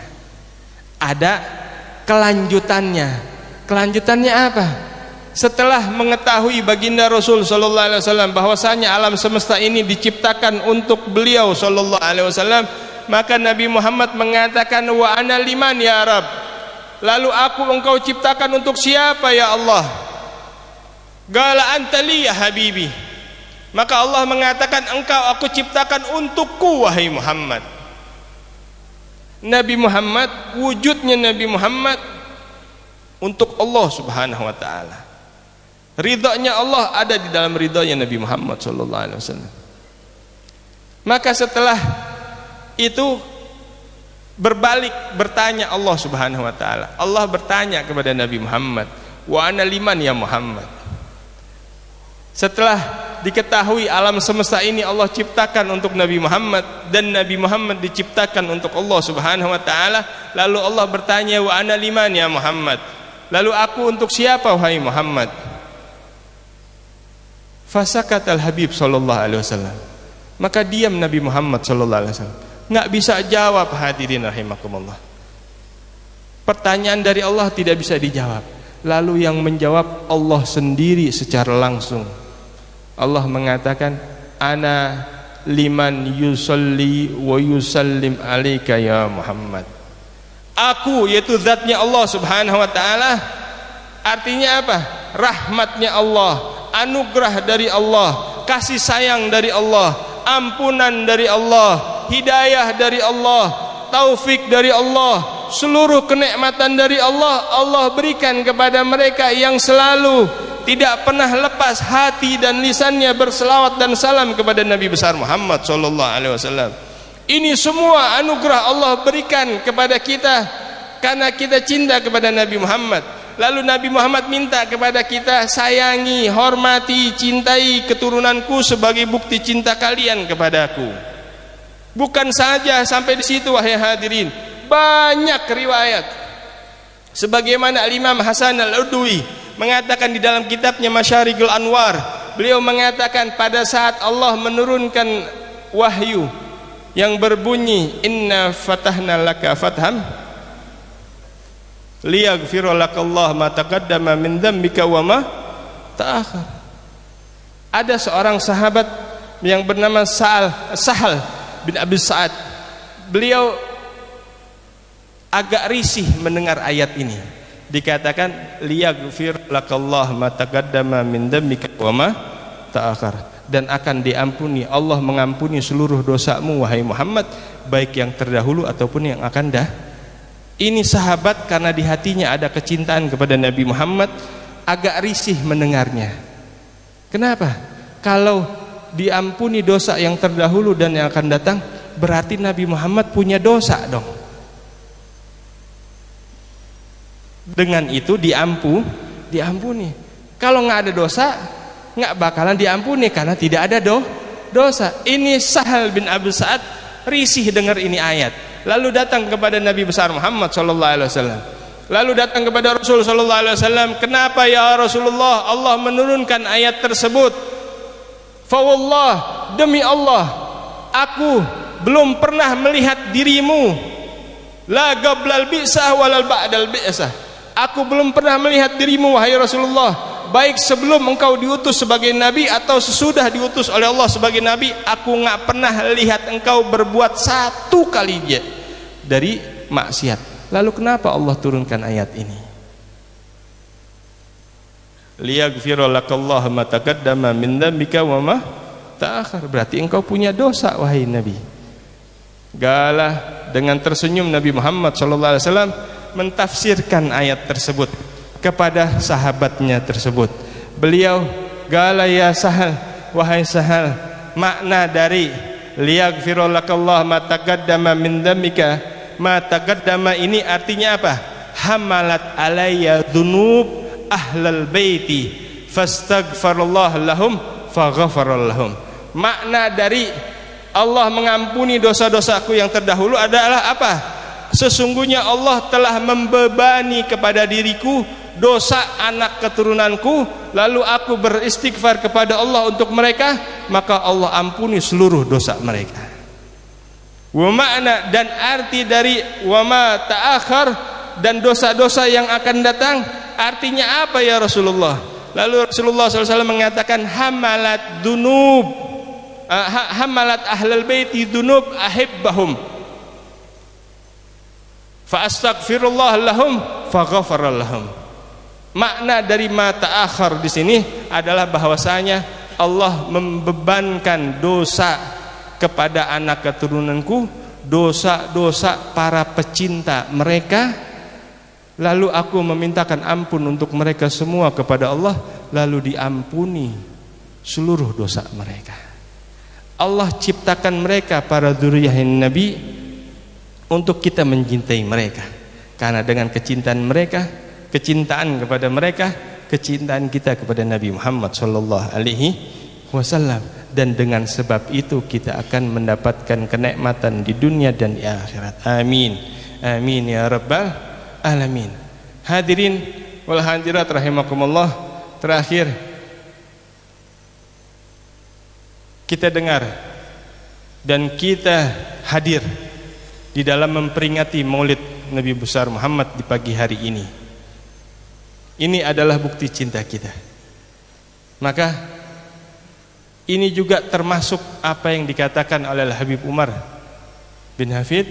ada kelanjutannya. Kelanjutannya apa? Setelah mengetahui baginda Rasul sallallahu alaihi wasallam bahwasanya alam semesta ini diciptakan untuk beliau sallallahu alaihi wasallam, maka Nabi Muhammad mengatakan, wa ana liman ya Rabb, lalu aku engkau ciptakan untuk siapa ya Allah? Qala anta li ya habibi, maka Allah mengatakan, engkau aku ciptakan untukku wahai Muhammad. Nabi Muhammad, wujudnya Nabi Muhammad untuk Allah Subhanahu wa taala. Ridhonya Allah ada di dalam ridhonya Nabi Muhammad sallallahu alaihi wasallam. Maka setelah itu berbalik bertanya Allah Subhanahu wa taala. Allah bertanya kepada Nabi Muhammad, wa ana liman ya Muhammad. Setelah diketahui alam semesta ini Allah ciptakan untuk Nabi Muhammad dan Nabi Muhammad diciptakan untuk Allah Subhanahu wa taala, lalu Allah bertanya, wa ana liman ya Muhammad, lalu aku untuk siapa wahai Muhammad? Fasakatal Habib sallallahu alaihi wasallam, maka diam Nabi Muhammad sallallahu alaihi wasallam, nggak bisa jawab. Hadirin rahimakumullah, pertanyaan dari Allah tidak bisa dijawab. Lalu yang menjawab Allah sendiri secara langsung. Allah mengatakan, ana liman yusalli wa yusallim alaika ya Muhammad. Aku, yaitu zatnya Allah Subhanahu wa taala. Artinya apa? Rahmatnya Allah, anugerah dari Allah, kasih sayang dari Allah, ampunan dari Allah, hidayah dari Allah, taufik dari Allah, seluruh kenikmatan dari Allah, Allah berikan kepada mereka yang selalu tidak pernah lepas hati dan lisannya berselawat dan salam kepada Nabi besar Muhammad sallallahu alaihi wasallam. Ini semua anugerah Allah berikan kepada kita karena kita cinta kepada Nabi Muhammad. Lalu Nabi Muhammad minta kepada kita, sayangi, hormati, cintai keturunanku sebagai bukti cinta kalian kepadaku. Bukan saja sampai di situ wahai hadirin, banyak riwayat. Sebagaimana Imam Hasan Al-Udwi mengatakan di dalam kitabnya Masyarikul Anwar, beliau mengatakan pada saat Allah menurunkan wahyu yang berbunyi, inna fatahna laka fatham liyaghfira lakallahu ma taqaddama min dzambika wa ma ta'akhkhar. Ada seorang sahabat yang bernama Sahal bin Abi Sa'ad. Beliau agak risih mendengar ayat ini. Dikatakan liyaghfir lakallah ma taqaddama min dzambika wa ma ta'akhkhar, dan akan diampuni, Allah mengampuni seluruh dosamu wahai Muhammad, baik yang terdahulu ataupun yang akan dah. Ini sahabat karena di hatinya ada kecintaan kepada Nabi Muhammad, agak risih mendengarnya. Kenapa? Kalau diampuni dosa yang terdahulu dan yang akan datang, berarti Nabi Muhammad punya dosa dong. Dengan itu diampuni. Kalau nggak ada dosa, nggak bakalan diampuni karena tidak ada dosa. Ini Sahal bin Abi Sa'ad risih dengar ini ayat. Lalu datang kepada Nabi besar Muhammad sallallahu alaihi wasallam. Lalu datang kepada Rasul sallallahu alaihi wasallam, "Kenapa ya Rasulullah Allah menurunkan ayat tersebut?" Fa wallah, demi Allah, aku belum pernah melihat dirimu la qablal bi'sah walal ba'dal bi'sah. Aku belum pernah melihat dirimu wahai Rasulullah, baik sebelum engkau diutus sebagai nabi atau sesudah diutus oleh Allah sebagai nabi. Aku nggak pernah lihat engkau berbuat satu kali dari maksiat. Lalu kenapa Allah turunkan ayat ini? Liyaghfira lakallahu ma taqaddama min dzambika wa ma ta'akhkhar. Berarti engkau punya dosa wahai Nabi. Galah dengan tersenyum Nabi Muhammad sallallahu alaihi wasallam mentafsirkan ayat tersebut kepada sahabatnya tersebut. Beliau, "Gala ya Sahal, wahai Sahal, makna dari liyaghfira lakallahu ma taqaddama min dzambika, ma taqaddama ini artinya apa? Hamalat alayya dzunub ahlal baiti fastaghfarallahu lahum faghafara lahum." Makna dari Allah mengampuni dosa-dosaku yang terdahulu adalah apa? Sesungguhnya Allah telah membebani kepada diriku dosa anak keturunanku, lalu aku beristighfar kepada Allah untuk mereka, maka Allah ampuni seluruh dosa mereka. Wa makna dan arti dari wa ma ta'akhkhar dan dosa-dosa yang akan datang, artinya apa ya Rasulullah? Lalu Rasulullah SAW mengatakan hamalat dunub, hamalat ahlal baiti dunub ahibbahum fa astaghfirullah lahum faghafara lahum. Makna dari ma ta'akhkhar di sini adalah bahwasanya Allah membebankan dosa kepada anak keturunanku, dosa-dosa para pecinta mereka, lalu aku memintakan ampun untuk mereka semua kepada Allah, lalu diampuni seluruh dosa mereka. Allah ciptakan mereka para dzurriyyah Nabi untuk kita mencintai mereka, karena dengan kecintaan mereka, kecintaan kepada mereka, kecintaan kita kepada Nabi Muhammad sallallahu alaihi wasallam, dan dengan sebab itu kita akan mendapatkan kenikmatan di dunia dan di akhirat. Amin. Amin ya rabbal alamin. Hadirin wal hadirat rahimakumullah, terakhir kita dengar dan kita hadir di dalam memperingati Maulid Nabi besar Muhammad di pagi hari ini. Ini adalah bukti cinta kita. Maka ini juga termasuk apa yang dikatakan oleh Habib Umar bin Hafid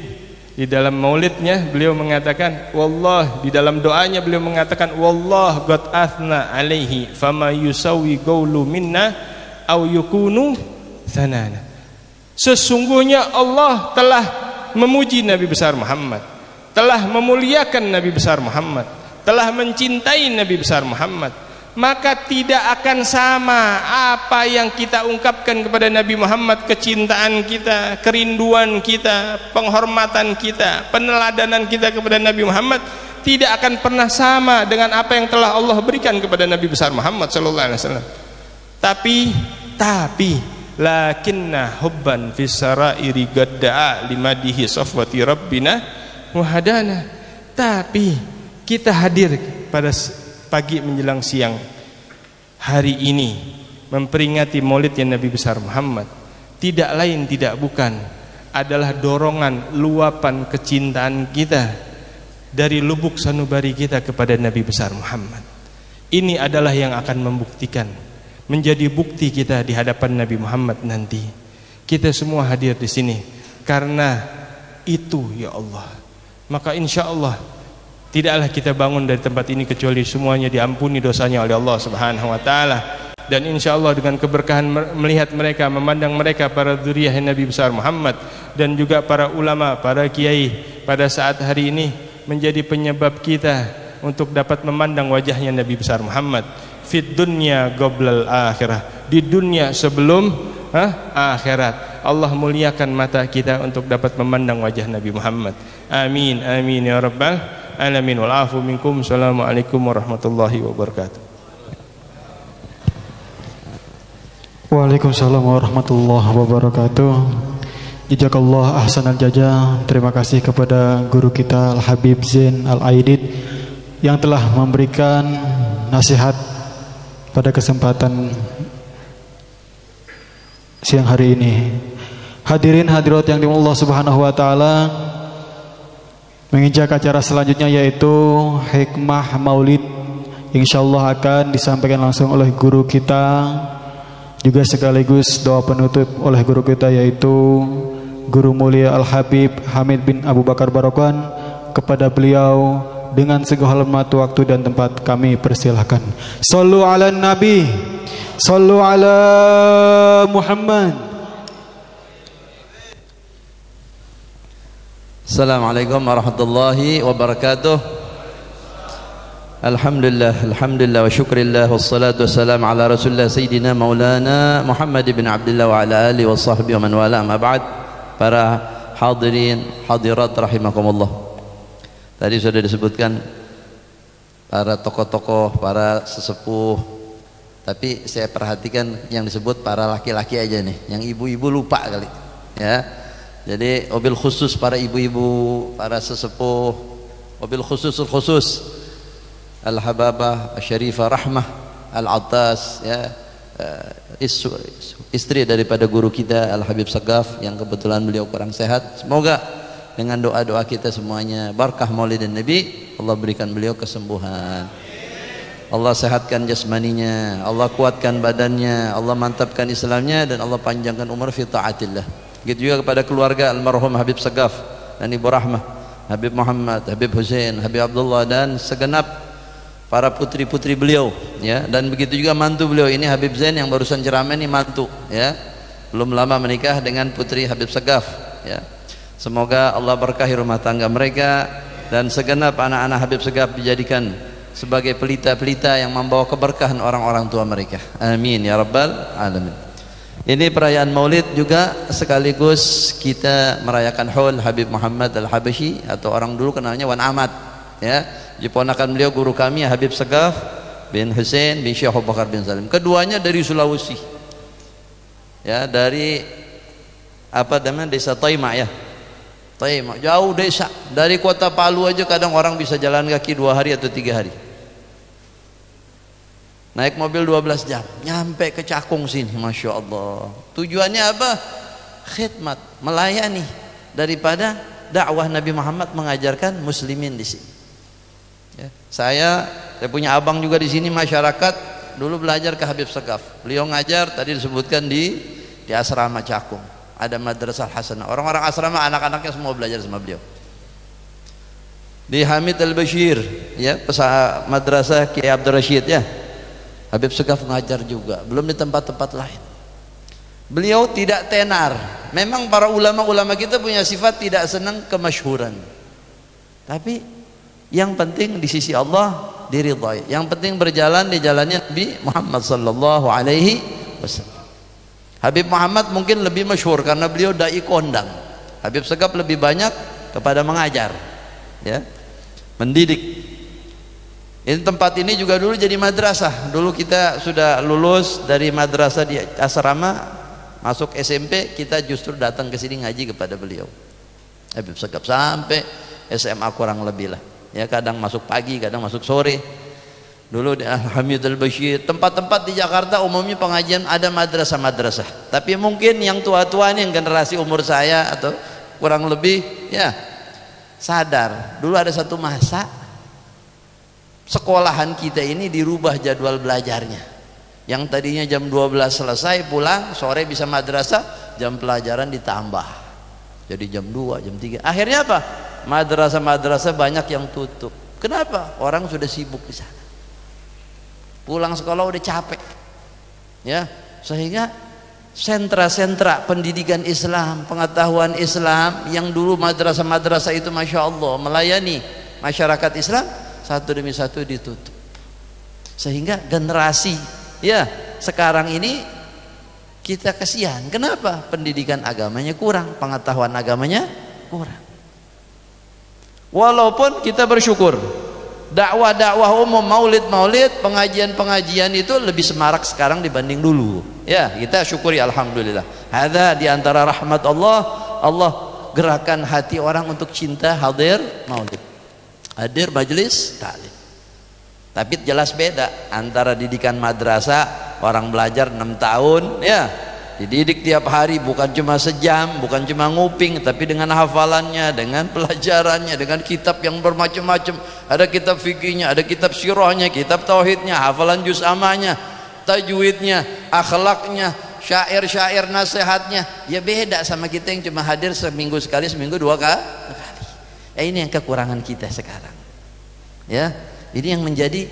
di dalam maulidnya. Beliau mengatakan, wallah, di dalam doanya beliau mengatakan, wallah qad athna alaihi fama yusawi qawlu minna au yukunu sanana. Sesungguhnya Allah telah memuji Nabi besar Muhammad, telah memuliakan Nabi besar Muhammad, telah mencintai Nabi besar Muhammad, maka tidak akan sama apa yang kita ungkapkan kepada Nabi Muhammad, kecintaan kita, kerinduan kita, penghormatan kita, peneladanan kita kepada Nabi Muhammad, tidak akan pernah sama dengan apa yang telah Allah berikan kepada Nabi besar Muhammad sallallahu alaihi wasallam. Tapi lakinna hubban fis sarairi gadda'a limadihi safwati rabbina wahadana. Tapi kita hadir pada pagi menjelang siang hari ini memperingati maulidnya Nabi besar Muhammad, tidak lain tidak bukan adalah dorongan luapan kecintaan kita dari lubuk sanubari kita kepada Nabi besar Muhammad. Ini adalah yang akan membuktikan menjadi bukti kita di hadapan Nabi Muhammad nanti. Kita semua hadir di sini karena itu ya Allah. Maka insya Allah tidaklah kita bangun dari tempat ini kecuali semuanya diampuni dosanya oleh Allah Subhanahu wa taala. Dan insya Allah dengan keberkahan melihat mereka, memandang mereka para dzurriyyah Nabi besar Muhammad dan juga para ulama, para kiai pada saat hari ini menjadi penyebab kita untuk dapat memandang wajahnya Nabi besar Muhammad fid dunya qoblal akhirah, di dunia sebelum akhirat. Allah muliakan mata kita untuk dapat memandang wajah Nabi Muhammad. Amin amin ya rabbal alamin. Wal afu minkum. Assalamualaikum warahmatullahi wabarakatuh. Waalaikumsalam warahmatullahi wabarakatuh. Jazakallah ahsanal jazaa. Terima kasih kepada guru kita Al-Habib Zain Al-Aidid yang telah memberikan nasihat pada kesempatan siang hari ini. Hadirin hadirat yang dimuliakan Allah Subhanahu wa taala, menginjak acara selanjutnya yaitu hikmah Maulid. Insyaallah akan disampaikan langsung oleh guru kita, juga sekaligus doa penutup oleh guru kita yaitu Guru Mulia Al-Habib Hamid bin Abu Bakar Barokan. Kepada beliau dengan segala hormat waktu dan tempat kami persilahkan. Sallu ala Nabi, sallu ala Muhammad. Assalamualaikum warahmatullahi wabarakatuh. Alhamdulillah, alhamdulillah wa syukrillah wassalatu wassalamu ala rasulillah sayyidina maulana Muhammad bin Abdullah wa ala alihi wa sahbihi wa man wala. Amma ba'd. Para hadirin hadirat rahimakumullah, tadi sudah disebutkan para tokoh-tokoh, para sesepuh, tapi saya perhatikan yang disebut para laki-laki aja nih, yang ibu-ibu lupa kali ya. Jadi wabil khusus para ibu-ibu, para sesepuh, wabil khusus Al-Hababah Syarifah Rahmah Al-Attas ya, istri daripada guru kita Al-Habib Sagaf yang kebetulan beliau kurang sehat. Semoga dengan doa-doa kita semuanya barakah Maulidin Nabi, Allah berikan beliau kesembuhan, Allah sehatkan jasmaninya, Allah kuatkan badannya, Allah mantapkan Islamnya, dan Allah panjangkan umur fi taatillah. Begitu juga kepada keluarga almarhum Habib Sagaf dan Ibu Rahmah, Habib Muhammad, Habib Hussein, Habib Abdullah, dan segenap para putri-putri beliau ya. Dan begitu juga mantu beliau ini Habib Zain yang barusan ceramah ini mantu ya, belum lama menikah dengan putri Habib Sagaf ya. Semoga Allah berkahi rumah tangga mereka dan segenap anak-anak Habib Sagaf dijadikan sebagai pelita-pelita yang membawa keberkahan orang-orang tua mereka. Amin ya rabbal alamin. Ini perayaan Maulid juga sekaligus kita merayakan haul Habib Muhammad Al-Habasyi, atau orang dulu kenalnya Wan Ahmad ya. Ponakan beliau guru kami Habib Sagaf bin Hussein bin Syekh Abu Bakar bin Salim. Keduanya dari Sulawesi ya, dari apa namanya, desa Taima ya. Taima jauh desa, dari kota Palu aja kadang orang bisa jalan kaki 2 hari atau 3 hari, naik mobil 12 jam nyampe ke Cakung sini. Masya Allah. Tujuannya apa? Khidmat, melayani, daripada dakwah Nabi Muhammad mengajarkan muslimin di sini ya. Saya punya abang juga di sini, masyarakat dulu belajar ke Habib Sagaf. Beliau ngajar tadi disebutkan di asrama Cakung, ada madrasah Hasanah. Orang-orang asrama anak-anaknya semua belajar sama beliau. Di Hamid Al-Bashir ya, madrasah Kiai Abdul Rashid ya, Habib Sagaf ngajar juga, belum di tempat-tempat lain. Beliau tidak tenar. Memang para ulama-ulama kita punya sifat tidak senang kemasyhuran, tapi yang penting di sisi Allah diridhai. Yang penting berjalan di jalannya Nabi Muhammad sallallahu alaihi wasallam. Habib Muhammad mungkin lebih masyhur karena beliau dai kondang. Habib Sagaf lebih banyak kepada mengajar ya, mendidik. Ini tempat ini juga dulu jadi madrasah. Dulu kita sudah lulus dari madrasah di asrama, masuk SMP, kita justru datang ke sini ngaji kepada beliau Habib Sagaf sampai SMA kurang lebih lah ya, kadang masuk pagi, kadang masuk sore. Dulu di Hamid Al-Bashir, tempat-tempat di Jakarta umumnya pengajian ada madrasah-madrasah, tapi mungkin yang tua-tua nih, yang generasi umur saya atau kurang lebih ya, sadar dulu ada satu masa sekolahan kita ini dirubah jadwal belajarnya. Yang tadinya jam 12 selesai pulang, sore bisa madrasah, jam pelajaran ditambah. Jadi jam 2, jam 3. Akhirnya apa? Madrasah-madrasah banyak yang tutup. Kenapa? Orang sudah sibuk di sana. Pulang sekolah udah capek. Ya, sehingga sentra-sentra pendidikan Islam, pengetahuan Islam yang dulu madrasah-madrasah itu Masya Allah melayani masyarakat Islam, satu demi satu ditutup. Sehingga generasi ya sekarang ini kita kasihan. Kenapa? Pendidikan agamanya kurang, pengetahuan agamanya kurang. Walaupun kita bersyukur dakwah-dakwah umum, maulid-maulid, pengajian-pengajian itu lebih semarak sekarang dibanding dulu. Ya, kita syukuri alhamdulillah. Hadza di antara rahmat Allah, Allah gerakan hati orang untuk cinta hadir maulid. Hadir majelis taklim. Tapi jelas beda antara didikan madrasah, orang belajar 6 tahun, ya. Dididik tiap hari, bukan cuma sejam, bukan cuma nguping, tapi dengan hafalannya, dengan pelajarannya, dengan kitab yang bermacam-macam. Ada kitab fikihnya, ada kitab sirahnya, kitab tauhidnya, hafalan juz amanya, tajwidnya, akhlaknya, syair-syair nasihatnya. Ya beda sama kita yang cuma hadir seminggu sekali, seminggu 2 kali. Ini yang kekurangan kita sekarang. Ya, ini yang menjadi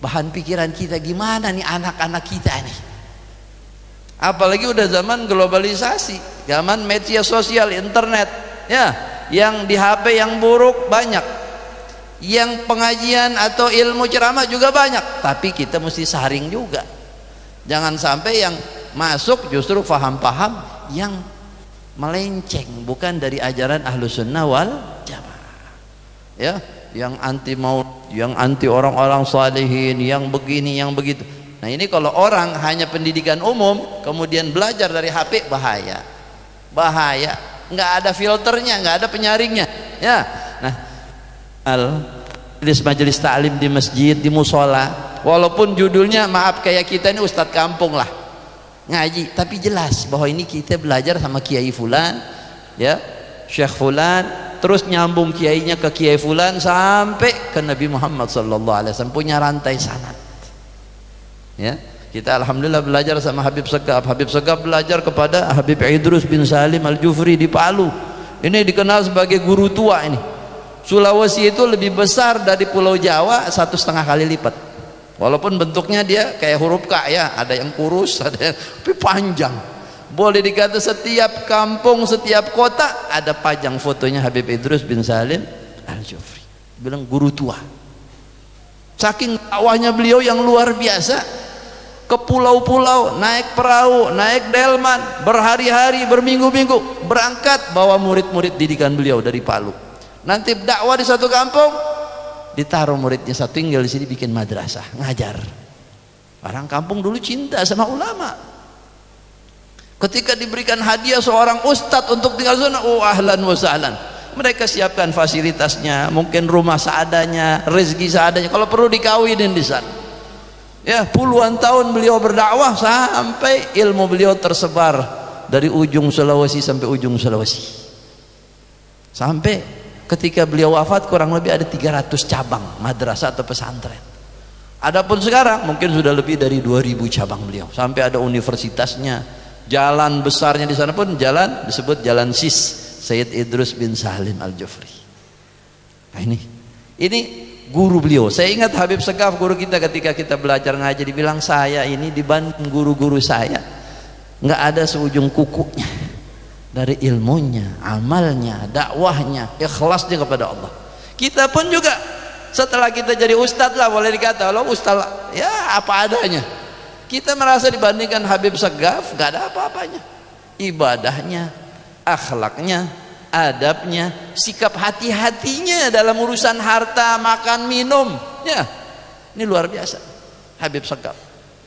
bahan pikiran kita, gimana nih anak-anak kita nih. Apalagi udah zaman globalisasi, zaman media sosial, internet, ya, yang di HP yang buruk banyak, yang pengajian atau ilmu ceramah juga banyak, tapi kita mesti saring juga. Jangan sampai yang masuk justru faham-faham yang melenceng, bukan dari ajaran Ahlus Sunnah wal Jamaah. Ya, yang anti maut, yang anti orang-orang salihin, yang begini, yang begitu. Nah ini kalau orang hanya pendidikan umum kemudian belajar dari HP, bahaya, bahaya. Nggak ada filternya, nggak ada penyaringnya. Ya, nah, majelis taklim di masjid, di musola, walaupun judulnya maaf kayak kita ini ustadz kampung lah, ngaji, tapi jelas bahwa ini kita belajar sama Kiai Fulan, ya, Syekh Fulan, terus nyambung kiainya ke Kiai Fulan sampai ke Nabi Muhammad SAW, punya rantai sanad. Ya, kita alhamdulillah belajar sama Habib Segaf. Habib Segaf belajar kepada Habib Idrus bin Salim Al-Jufri di Palu. Ini dikenal sebagai guru tua ini. Sulawesi itu lebih besar dari Pulau Jawa 1,5 kali lipat. Walaupun bentuknya dia kayak huruf K, ya, ada yang kurus, ada yang tapi panjang. Boleh dikata setiap kampung, setiap kota ada pajang fotonya Habib Idrus bin Salim Al-Jufri. Bilang guru tua. Saking dakwahnya beliau yang luar biasa, ke pulau-pulau, naik perahu, naik delman, berhari-hari, berminggu-minggu, berangkat bawa murid-murid didikan beliau dari Palu. Nanti dakwah di satu kampung, ditaruh muridnya satu, tinggal di sini bikin madrasah, ngajar. Orang kampung dulu cinta sama ulama. Ketika diberikan hadiah seorang ustadz untuk tinggal di sana, oh ahlan wa sahlan. Mereka siapkan fasilitasnya, mungkin rumah seadanya, rezeki seadanya, kalau perlu dikawinin di sana. Ya, puluhan tahun beliau berdakwah sampai ilmu beliau tersebar dari ujung Sulawesi sampai ujung Sulawesi. Sampai ketika beliau wafat kurang lebih ada 300 cabang madrasah atau pesantren. Adapun sekarang mungkin sudah lebih dari 2000 cabang beliau. Sampai ada universitasnya, jalan besarnya di sana pun jalan disebut Jalan Sis. Sayyid Idrus bin Salim Al-Jufri. Nah ini guru beliau. Saya ingat Habib Segaf guru kita ketika kita belajar ngaji, dibilang saya ini dibanding guru-guru saya nggak ada seujung kukunya dari ilmunya, amalnya, dakwahnya, ikhlasnya kepada Allah. Kita pun juga setelah kita jadi ustadz lah, boleh dikata lo ustadz lah, ya apa adanya. Kita merasa dibandingkan Habib Segaf nggak ada apa-apanya. Ibadahnya, akhlaknya, adabnya, sikap hati-hatinya dalam urusan harta, makan, minum, ya, ini luar biasa Habib Segaf.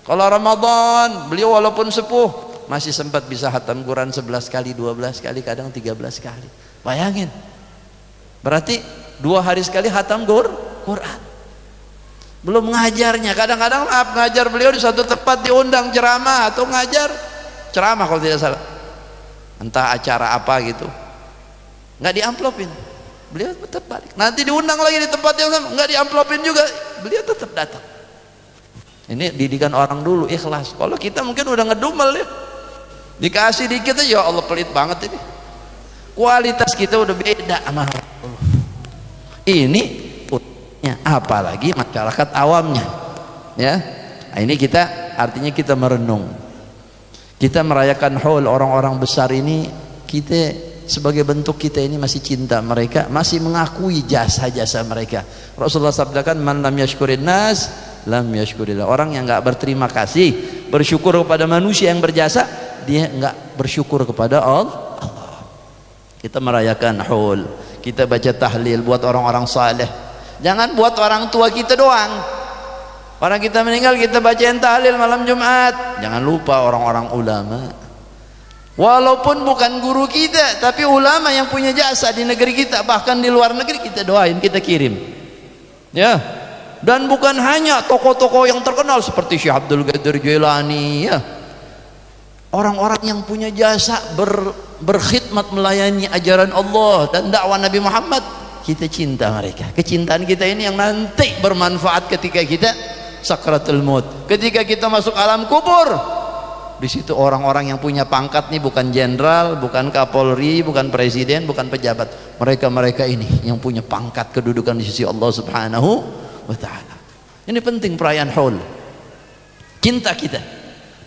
Kalau Ramadan beliau walaupun sepuh masih sempat bisa khatam Quran 11 kali, 12 kali, kadang 13 kali. Bayangin, berarti 2 hari sekali khatam Quran. Belum ngajarnya, kadang-kadang maaf ngajar beliau di suatu tempat diundang ceramah atau ngajar ceramah kalau tidak salah, entah acara apa gitu, nggak diamplopin, beliau tetap balik. Nanti diundang lagi di tempat yang sama, nggak diamplopin juga, beliau tetap datang. Ini didikan orang dulu, ikhlas. Kalau kita mungkin udah ngedumel ya, dikasih dikit aja, ya Allah pelit banget ini. Kualitas kita udah beda sama Allah. Ini apalagi masyarakat awamnya, ya. Nah, ini kita artinya kita merenung, kita merayakan haul orang-orang besar ini. Kita sebagai bentuk kita ini masih cinta mereka, masih mengakui jasa-jasa mereka. Rasulullah sabdakan, man lam yashkurin nas lam yashkurillah. Orang yang nggak berterima kasih, bersyukur kepada manusia yang berjasa, dia nggak bersyukur kepada Allah. Kita merayakan haul, kita baca tahlil buat orang-orang saleh. Jangan buat orang tua kita doang. Orang kita meninggal kita bacain tahlil malam Jumat. Jangan lupa orang-orang ulama. Walaupun bukan guru kita, tapi ulama yang punya jasa di negeri kita, bahkan di luar negeri, kita doain, kita kirim. Ya. Dan bukan hanya tokoh-tokoh yang terkenal seperti Syekh Abdul Qadir Jailani, ya. Orang-orang yang punya jasa berkhidmat melayani ajaran Allah dan dakwah Nabi Muhammad, kita cinta mereka. Kecintaan kita ini yang nanti bermanfaat ketika kita sakratul maut, ketika kita masuk alam kubur. Di situ orang-orang yang punya pangkat nih, bukan jenderal, bukan kapolri, bukan presiden, bukan pejabat. Mereka-mereka ini yang punya pangkat kedudukan di sisi Allah Subhanahu wa ta'ala. Ini penting perayaan haul. Cinta kita,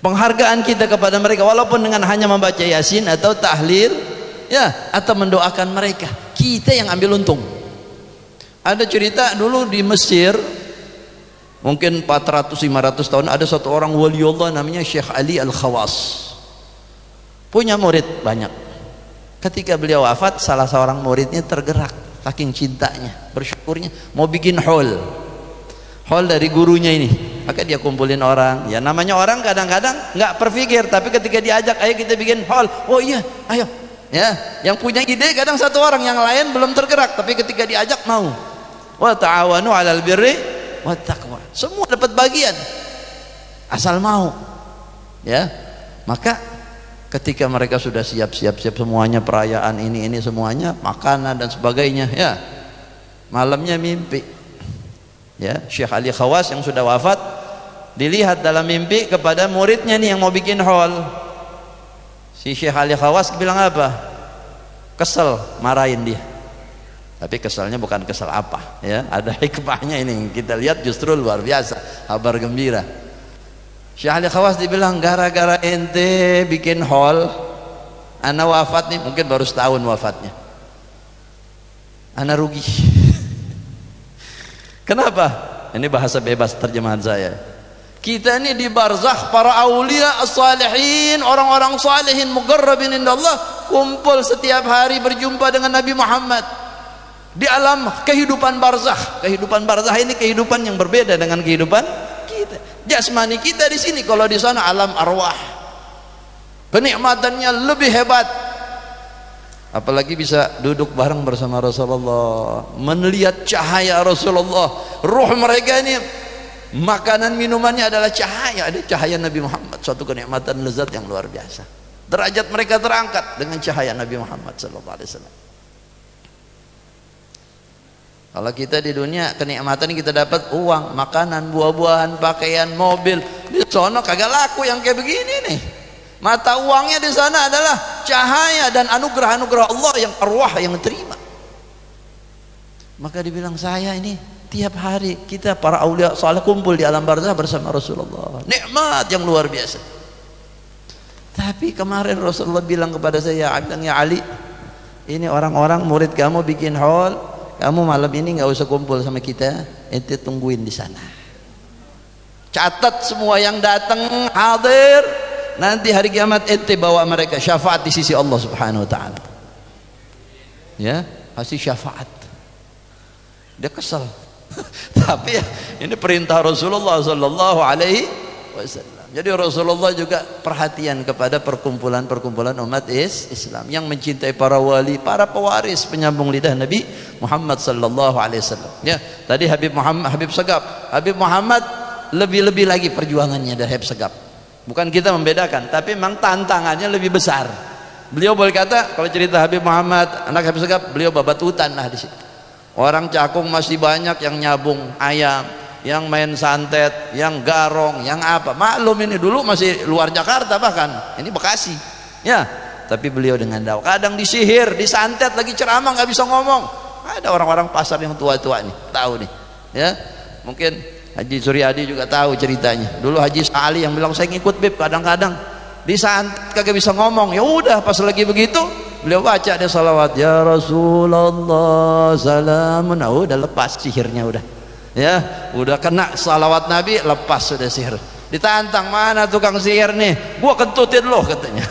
penghargaan kita kepada mereka, walaupun dengan hanya membaca yasin atau tahlil, ya, atau mendoakan mereka, kita yang ambil untung. Ada cerita dulu di Mesir, mungkin 400-500 tahun, ada satu orang waliullah namanya Syekh Ali Al-Khawas, punya murid banyak. Ketika beliau wafat, salah seorang muridnya tergerak saking cintanya, bersyukurnya, mau bikin haul dari gurunya ini. Maka dia kumpulin orang, ya namanya orang kadang-kadang nggak berpikir, tapi ketika diajak, ayo kita bikin haul, oh iya ayo, ya. Yang punya ide kadang satu orang, yang lain belum tergerak, tapi ketika diajak mau. Wa ta'awanu 'alal birri wat taqwa. Semua dapat bagian asal mau, ya. Maka ketika mereka sudah siap semuanya, perayaan ini semuanya, makanan dan sebagainya, ya, malamnya mimpi, ya, Syekh Ali Khawas yang sudah wafat dilihat dalam mimpi kepada muridnya nih yang mau bikin haul. Si Syekh Ali Khawas bilang apa? Kesel, marahin dia. Tapi kesalnya bukan kesal apa, ya, ada hikmahnya ini kita lihat, justru luar biasa, kabar gembira. Syekh Ali Khawas dibilang, gara-gara ente bikin haul, ana wafat nih, mungkin baru setahun wafatnya, ana rugi. Kenapa? Ini bahasa bebas terjemahan saya. Kita ini di barzakh, para aulia as-salihin, orang-orang salihin muqarrabin indallah, kumpul setiap hari berjumpa dengan Nabi Muhammad di alam kehidupan barzakh. Kehidupan barzakh ini kehidupan yang berbeda dengan kehidupan kita. Jasmani kita di sini, kalau di sana alam arwah, kenikmatannya lebih hebat. Apalagi bisa duduk bareng bersama Rasulullah, melihat cahaya Rasulullah. Ruh mereka ini, makanan minumannya adalah cahaya, ada cahaya Nabi Muhammad, suatu kenikmatan lezat yang luar biasa. Derajat mereka terangkat dengan cahaya Nabi Muhammad sallallahu alaihi wasallam. Kalau kita di dunia kenikmatan kita dapat uang, makanan, buah-buahan, pakaian, mobil. Di sana kagak laku yang kayak begini nih. Mata uangnya di sana adalah cahaya dan anugerah-anugerah Allah yang arwah yang terima. Maka dibilang, saya ini tiap hari kita para aulia saleh kumpul di alam barzakh bersama Rasulullah. Nikmat yang luar biasa. Tapi kemarin Rasulullah bilang kepada saya, ya Ali, ini orang-orang murid kamu bikin haul, kamu malam ini nggak usah kumpul sama kita, ente tungguin di sana. Catat semua yang datang hadir, nanti hari kiamat ente bawa mereka syafaat di sisi Allah Subhanahu wa taala. Ya, kasih syafaat. Dia kesal. Tapi ya, ini perintah Rasulullah sallallahu alaihi wasallam. Jadi Rasulullah juga perhatian kepada perkumpulan-perkumpulan umat Islam yang mencintai para wali, para pewaris penyambung lidah Nabi Muhammad sallallahu alaihi wasallam. Ya, tadi Habib Segaf. Habib Muhammad lebih-lebih lagi perjuangannya dari Habib Segaf. Bukan kita membedakan, tapi memang tantangannya lebih besar. Beliau boleh kata kalau cerita Habib Muhammad, anak Habib Segaf, beliau babat hutan lah di situ. Orang Cakung masih banyak yang nyabung ayam, yang main santet, yang garong, yang apa. Maklum ini dulu masih luar Jakarta, bahkan ini Bekasi ya, tapi beliau dengan dakwah. Kadang disihir, disantet, lagi ceramah nggak bisa ngomong. Ada orang-orang pasar yang tua-tua nih tahu nih ya, mungkin Haji Suryadi juga tahu ceritanya. Dulu Haji Ali yang bilang saya ngikut Beb, kadang-kadang disantet kagak bisa ngomong. Ya udah, pas lagi begitu beliau baca dia salawat, ya Rasulullah salamun. Oh, udah lepas sihirnya, udah ya, udah kena salawat Nabi, lepas sudah sihir. Ditantang, mana tukang sihir nih, gua kentutin loh katanya.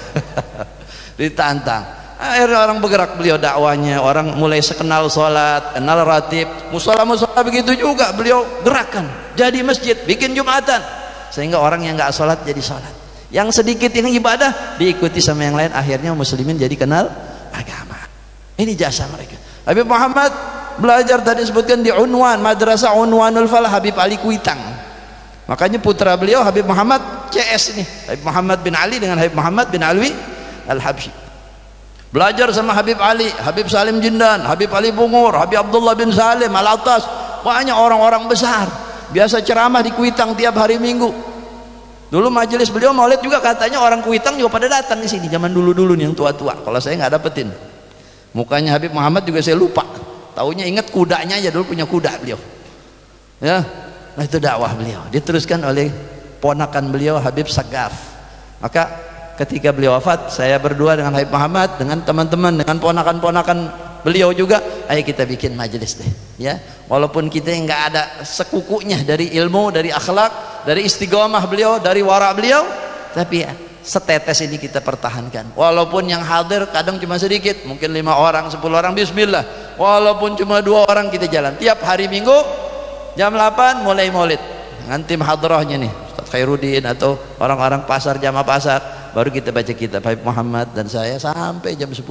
Ditantang. Akhirnya orang bergerak, beliau dakwanya, orang mulai sekenal sholat, kenal ratib, musola-musola begitu juga beliau gerakkan, jadi masjid, bikin jumatan, sehingga orang yang nggak sholat jadi sholat, yang sedikit ini ibadah diikuti sama yang lain, akhirnya muslimin jadi kenal agama. Ini jasa mereka. Habib Muhammad belajar tadi sebutkan di Unwan, Madrasah Unwanul Falah, Habib Ali Kuitang. Makanya putra beliau Habib Muhammad CS ini, Habib Muhammad bin Ali dengan Habib Muhammad bin Alwi Al-Habsyi. Belajar sama Habib Ali, Habib Salim Jindan, Habib Ali Bungur, Habib Abdullah bin Salim Al-Atas, banyak orang-orang besar. Biasa ceramah di Kuitang tiap hari Minggu. Dulu majelis beliau maulid juga katanya orang Kuitang juga pada datang di sini. Zaman dulu-dulu nih yang tua-tua. Kalau saya nggak dapetin. Mukanya Habib Muhammad juga saya lupa. Taunya ingat kudanya aja, dulu punya kuda beliau. Ya, nah itu dakwah beliau. Diteruskan oleh ponakan beliau Habib Sagaf. Maka ketika beliau wafat, saya berdua dengan Habib Muhammad, dengan teman-teman, dengan ponakan-ponakan beliau juga, ayo kita bikin majelis deh ya, walaupun kita nggak ada sekukunya dari ilmu, dari akhlak, dari istiqomah beliau, dari wara beliau, tapi ya, setetes ini kita pertahankan. Walaupun yang hadir kadang cuma sedikit, mungkin 5 orang, 10 orang, bismillah. Walaupun cuma 2 orang, kita jalan tiap hari Minggu jam 8 mulai maulid dengan tim hadrahnya nih, Ustaz Khairuddin atau orang-orang pasar, jamaah pasar, baru kita baca kitab Habib Muhammad dan saya sampai jam 10.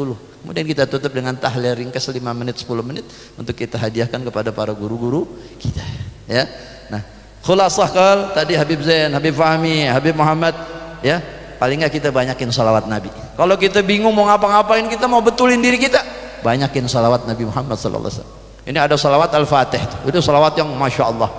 Kemudian kita tutup dengan tahlil ringkas 5 menit 10 menit untuk kita hadiahkan kepada para guru-guru kita ya. Nah, khulasah kal tadi Habib Zain, Habib Fahmi, Habib Muhammad ya, paling nggak kita banyakin salawat Nabi. Kalau kita bingung mau ngapa-ngapain, kita mau betulin diri kita, banyakin salawat Nabi Muhammad sallallahu alaihi wasallam. Ini ada salawat Al-Fatih, itu salawat yang Masya Allah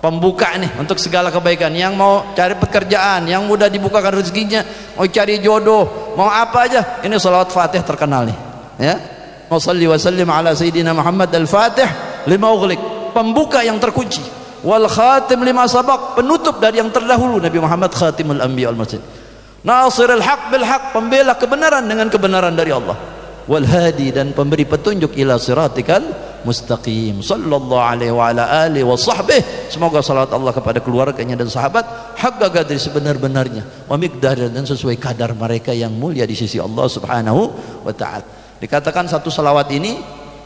pembuka nih untuk segala kebaikan. Yang mau cari pekerjaan, yang mudah dibukakan rezekinya, mau cari jodoh, mau apa aja, ini salawat Fatih terkenal nih ya. Wa salli wa sallim ala sayyidina Muhammad al-Fatih lima ughliq, pembuka yang terkunci, wal khatim lima sabaq, penutup dari yang terdahulu. Nabi Muhammad khatimul anbiya wal mursalin, nasirul haq bil haq, pembela kebenaran dengan kebenaran dari Allah, wal hadi, dan pemberi petunjuk ila siratikal mustaqim, sallallahu alaihi wa ala alihi wa sahbihi. Semoga salat Allah kepada keluarganya dan sahabat haqqa qadri, sebenar-benarnya, wa miqdar, dan sesuai kadar mereka yang mulia di sisi Allah subhanahu wa ta'ala. Dikatakan satu salawat ini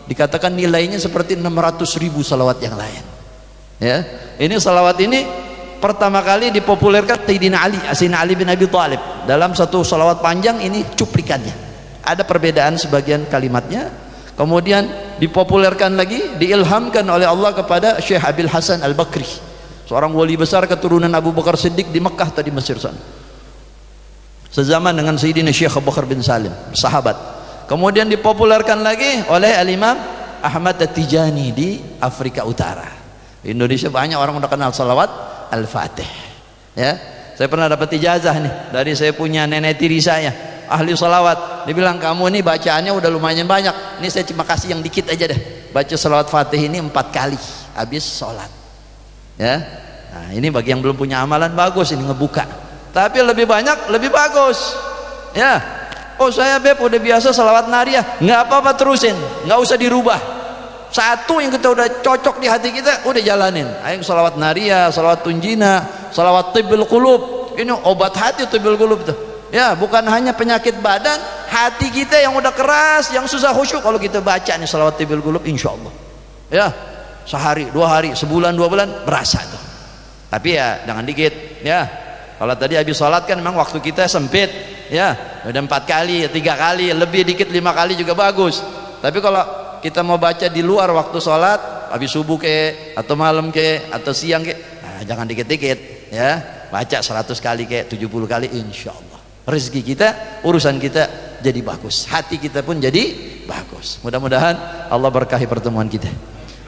dikatakan nilainya seperti 600.000 salawat yang lain ya. Ini salawat ini pertama kali dipopulerkan Sayyidina Ali bin Abi Thalib dalam satu salawat panjang. Ini cuplikannya, ada perbedaan sebagian kalimatnya. Kemudian dipopulerkan lagi, diilhamkan oleh Allah kepada Syekh Abil Hasan Al-Bakri, seorang wali besar keturunan Abu Bakar Siddiq di Mekah tadi, Mesir sana, sezaman dengan Sayyidina Syekh Abu Bakar bin Salim, sahabat. Kemudian dipopulerkan lagi oleh Al-Imam Ahmad At-Tijani di Afrika Utara. Di Indonesia banyak orang udah kenal salawat Al-Fatih ya. Saya pernah dapat ijazah nih dari saya punya nenek tiri saya, ahli salawat. Dia bilang, kamu ini bacaannya udah lumayan banyak, ini saya cuma kasih yang dikit aja deh, baca salawat Fatih ini 4 kali habis sholat ya. Nah, ini bagi yang belum punya amalan, bagus ini ngebuka. Tapi lebih banyak lebih bagus ya. Oh, saya Beb udah biasa salawat nariyah, nggak apa-apa, terusin, nggak usah dirubah. Satu yang kita udah cocok di hati kita, udah jalanin. Ayo salawat nariyah, salawat tunjina, salawat tibil qulub. Ini obat hati tibil qulub tuh ya, bukan hanya penyakit badan, hati kita yang udah keras, yang susah khusyuk, kalau kita baca nih salawat tibil qulub, insya Allah ya, sehari, 2 hari, sebulan, 2 bulan berasa tuh. Tapi ya jangan dikit ya. Kalau tadi habis sholat kan memang waktu kita sempit ya, udah 4 kali, 3 kali, lebih dikit 5 kali juga bagus. Tapi kalau kita mau baca di luar waktu sholat, habis subuh ke, atau malam ke, atau siang ke, nah, jangan dikit-dikit ya, baca 100 kali ke, 70 kali, insya Allah rezeki kita, urusan kita jadi bagus, hati kita pun jadi bagus. Mudah-mudahan Allah berkahi pertemuan kita,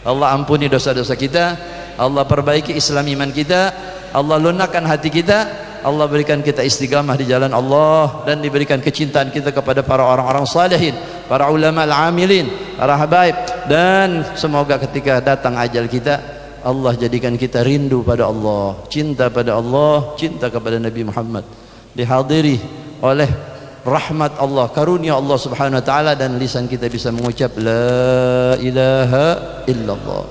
Allah ampuni dosa-dosa kita, Allah perbaiki Islam iman kita, Allah lunakkan hati kita, Allah berikan kita istiqamah di jalan Allah, dan diberikan kecintaan kita kepada para orang-orang salihin, para ulama al-amilin, para habaib, dan semoga ketika datang ajal kita, Allah jadikan kita rindu pada Allah, cinta pada Allah, cinta kepada Nabi Muhammad, dihadiri oleh rahmat Allah, karunia Allah subhanahu wa ta'ala, dan lisan kita bisa mengucap la ilaha illallah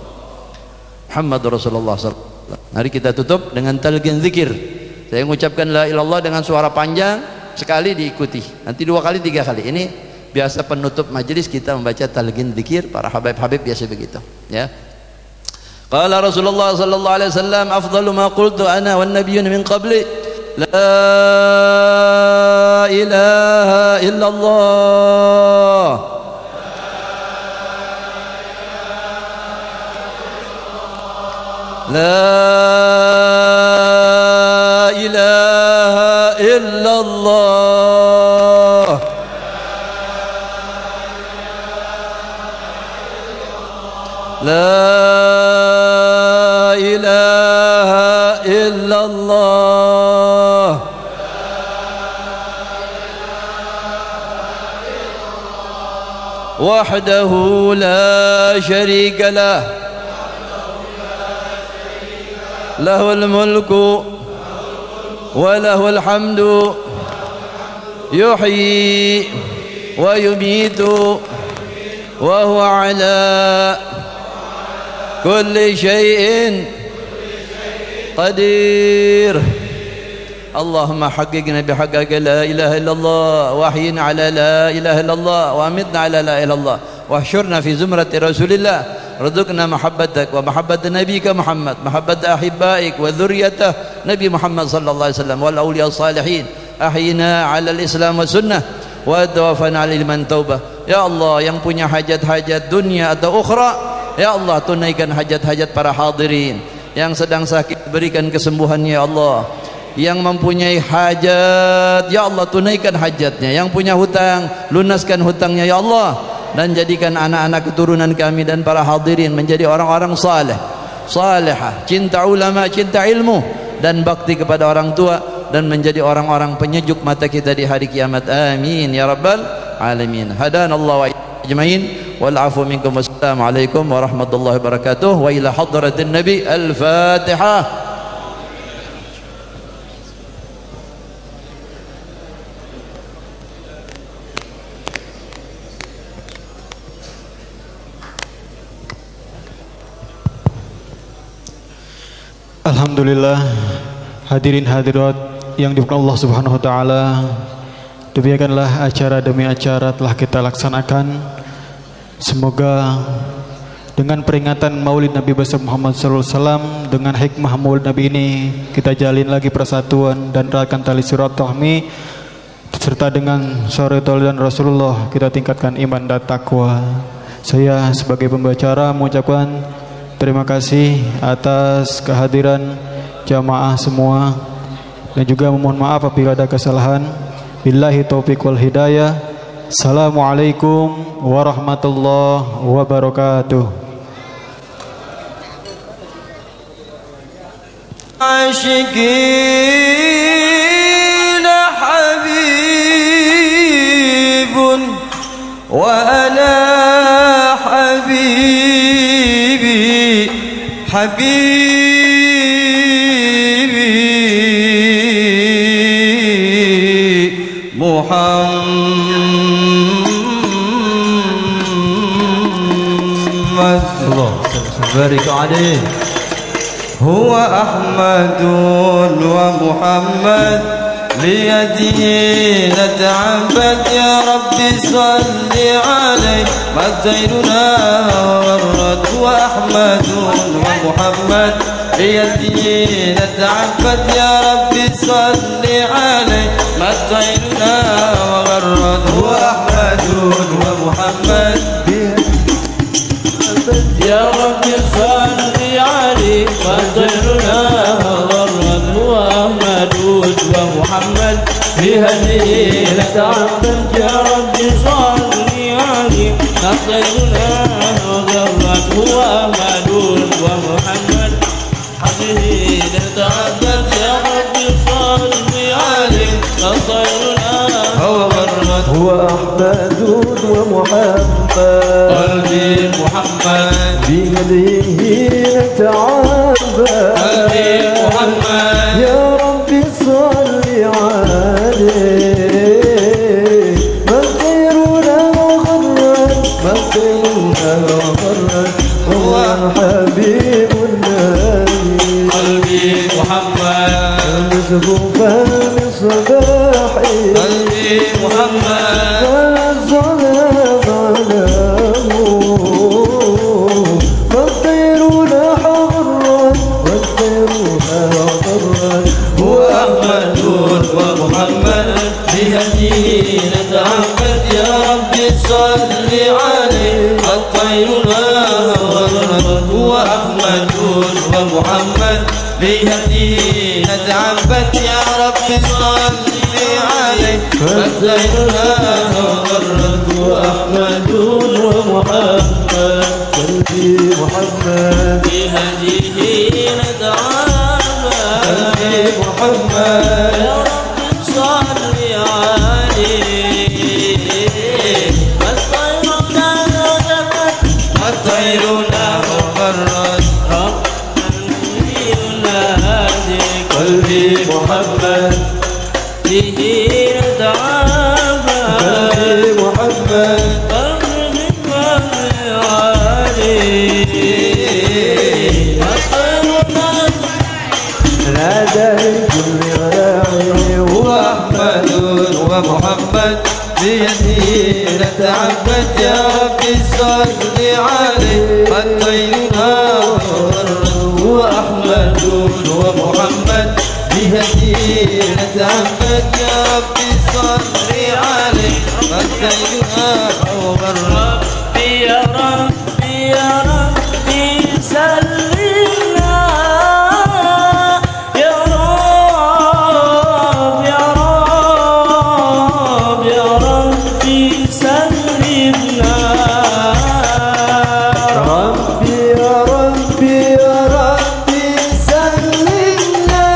Muhammad Rasulullah SAW. Mari kita tutup dengan talqin zikir. Saya mengucapkan la ilallah dengan suara panjang, sekali diikuti, nanti 2 kali 3 kali. Ini biasa penutup majelis kita membaca talqin zikir, para habib-habib biasa begitu ya. Qala Rasulullah sallallahu alaihi wasallam, afdalu ma qultu ana wan nabiyyun min qabli la ilaha illallah. La ilaha illallah. La ilaha illallah. Wahdahu la syarika lah, lahul mulku wa lahul hamdu, yuhyi wa yumitu wa huwa ala kulli syai'in qadir. Allahumma haqiqna bihaqqika la ilaha illallah, wa ahyina ala la ilaha illallah, wa amitna ala la ilaha illallah, wa ahsyurna fi zumrati rasulillah, rizqna mahabbatak wa mahabbat nabiyika Muhammad, mahabbat ahibbaik wa dhurriyyatah Nabi Muhammad sallallahu alaihi wasallam wal awliya salihin, ahyina ala al-islam wa sunnah wa tawafana ala iman taubah. Ya Allah, yang punya hajat-hajat dunia atau ukhra, ya Allah tunaikan hajat-hajat para hadirin. Yang sedang sakit berikan kesembuhannya ya Allah. Yang mempunyai hajat ya Allah tunaikan hajatnya. Yang punya hutang lunaskan hutangnya ya Allah. Dan jadikan anak-anak keturunan kami dan para hadirin menjadi orang-orang saleh, salihah, cinta ulama, cinta ilmu, dan bakti kepada orang tua, dan menjadi orang-orang penyejuk mata kita di hari kiamat. Amin ya rabbal alamin. Hadanallahu wa ajmain. Wal afu minkum. Wassalamualaikum warahmatullahi wabarakatuh. Wa ila hadratin nabi. Al-Fatihah. Alhamdulillah, hadirin hadirat yang dimuliakan Allah Subhanahu wa taala, demikianlah acara demi acara telah kita laksanakan. Semoga dengan peringatan Maulid Nabi besar Muhammad sallallahu alaihi wasallam, dengan hikmah Maulid Nabi ini kita jalin lagi persatuan dan eratkan tali silaturahmi, serta dengan sore Taulidan Rasulullah kita tingkatkan iman dan takwa. Saya sebagai pembicara mengucapkan terima kasih atas kehadiran jamaah semua, dan juga memohon maaf apabila ada kesalahan. Billahi taufiq wal hidayah. Assalamualaikum warahmatullahi wabarakatuh. Asyikin habibun wa ana habibi, habibi Muhammad. Barik alaih. Huwa Ahmadun wa Muhammad, liyadihi nata'abbad ya Rabbi salli alaih. Mazairuna warrad. Huwa Ahmadun wa Muhammad, liyadihi nata'abbad ya Rabbi salli alaih. Mazairuna warrad. Huwa Ahmadun wa Muhammad, ya Rabbi salli alaihi. Fadluna warad. Huwa Ahmadun wa Muhammad, bihadihi nata'abbad ya Rabbi salli alaihi. Fadluna warad. Huwa Ahmadun wa Muhammad, وخيرنا وغرت هو أحمد ومحمد قلبي محمد بهديه نتعبد قلبي محمد يا ربي صل عليه من خيرنا وغرت من خيرنا وغرت هو الحبيب النبي قلبي محمد المسبوق المصباحي قلبي محمد والظلام علامه والطيرنا حرا والطيرنا حرا هو أحمد ومحمد بهديه نتعبد يا ربي صل عليه الطيرنا غرت هو أحمد ومحمد بهديه نتعبد يا ربي صل عليه الطيرنا غرت هو أحمد ومحمد قلبي محمد بهديه نتعبد قلبي محمد يا رب صل عليه الطيرنا وغرت ربي ينادي قلبي محمد به نتعبد قلبي محمد قلبي عليه الطيرنا نادى لكل غلاعي هو أحمد ومحمد بيده نتعبد يا ربي صل عليه الطيرنا هو أحمد ومحمد بيده نتعبد يا ربي صل عليه الطيرنا ربي يا ربي يا ربي سلمنا يا رب يا رب يا ربي سلمنا ربي يا ربي يا ربي سلمنا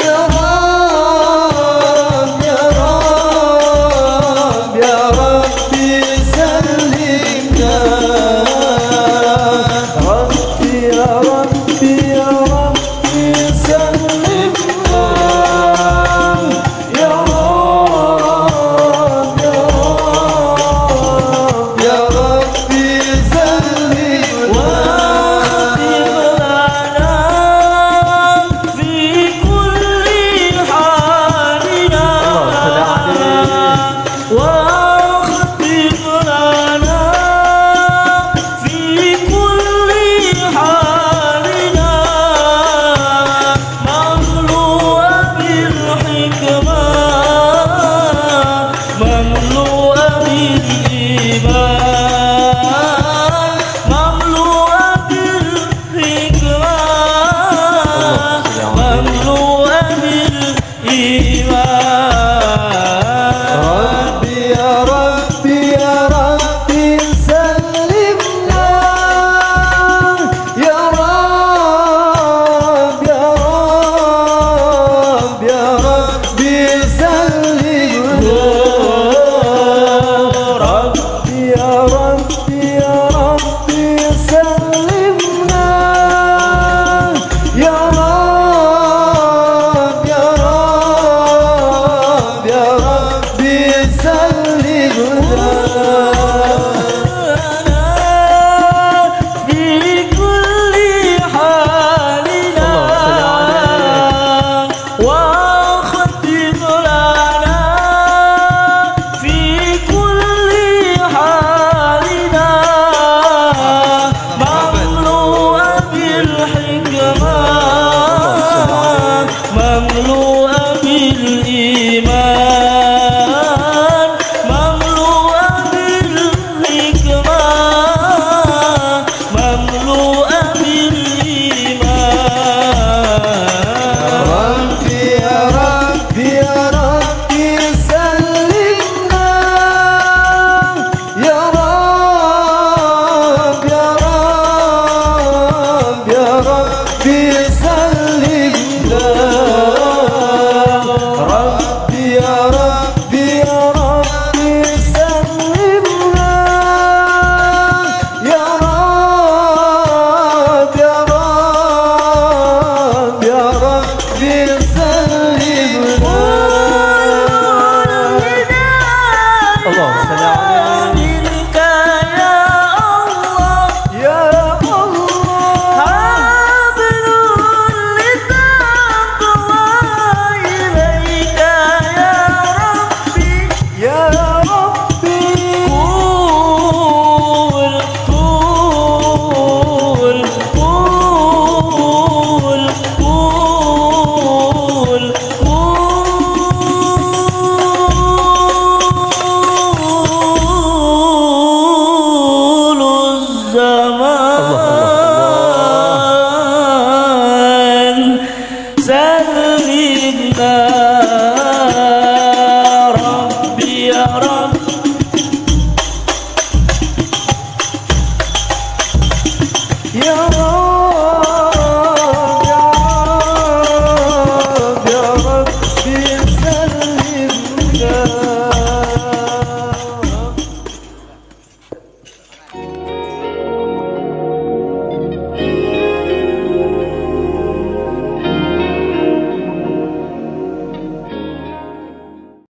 يا رب يا رب يا ربي سلمنا ربي يا ربي يا ربي سلمنا يا رب يا ربي سلمنا في كل حالنا واخفض لنا في كل حالنا مملوء بالحكمة مملوء بالإيمان مملوء بالحكمة مملوء بالإيمان ربي يا ربي يا ربي سلمنا يا رب يا رب يا ربي سلمنا ربي يا ربي يا ربي سلمنا يا رب يا رب يا ربي سلمنا في كل حالنا واخفض لنا في كل حالنا مملوء بالحكمة مملوء بالإيمان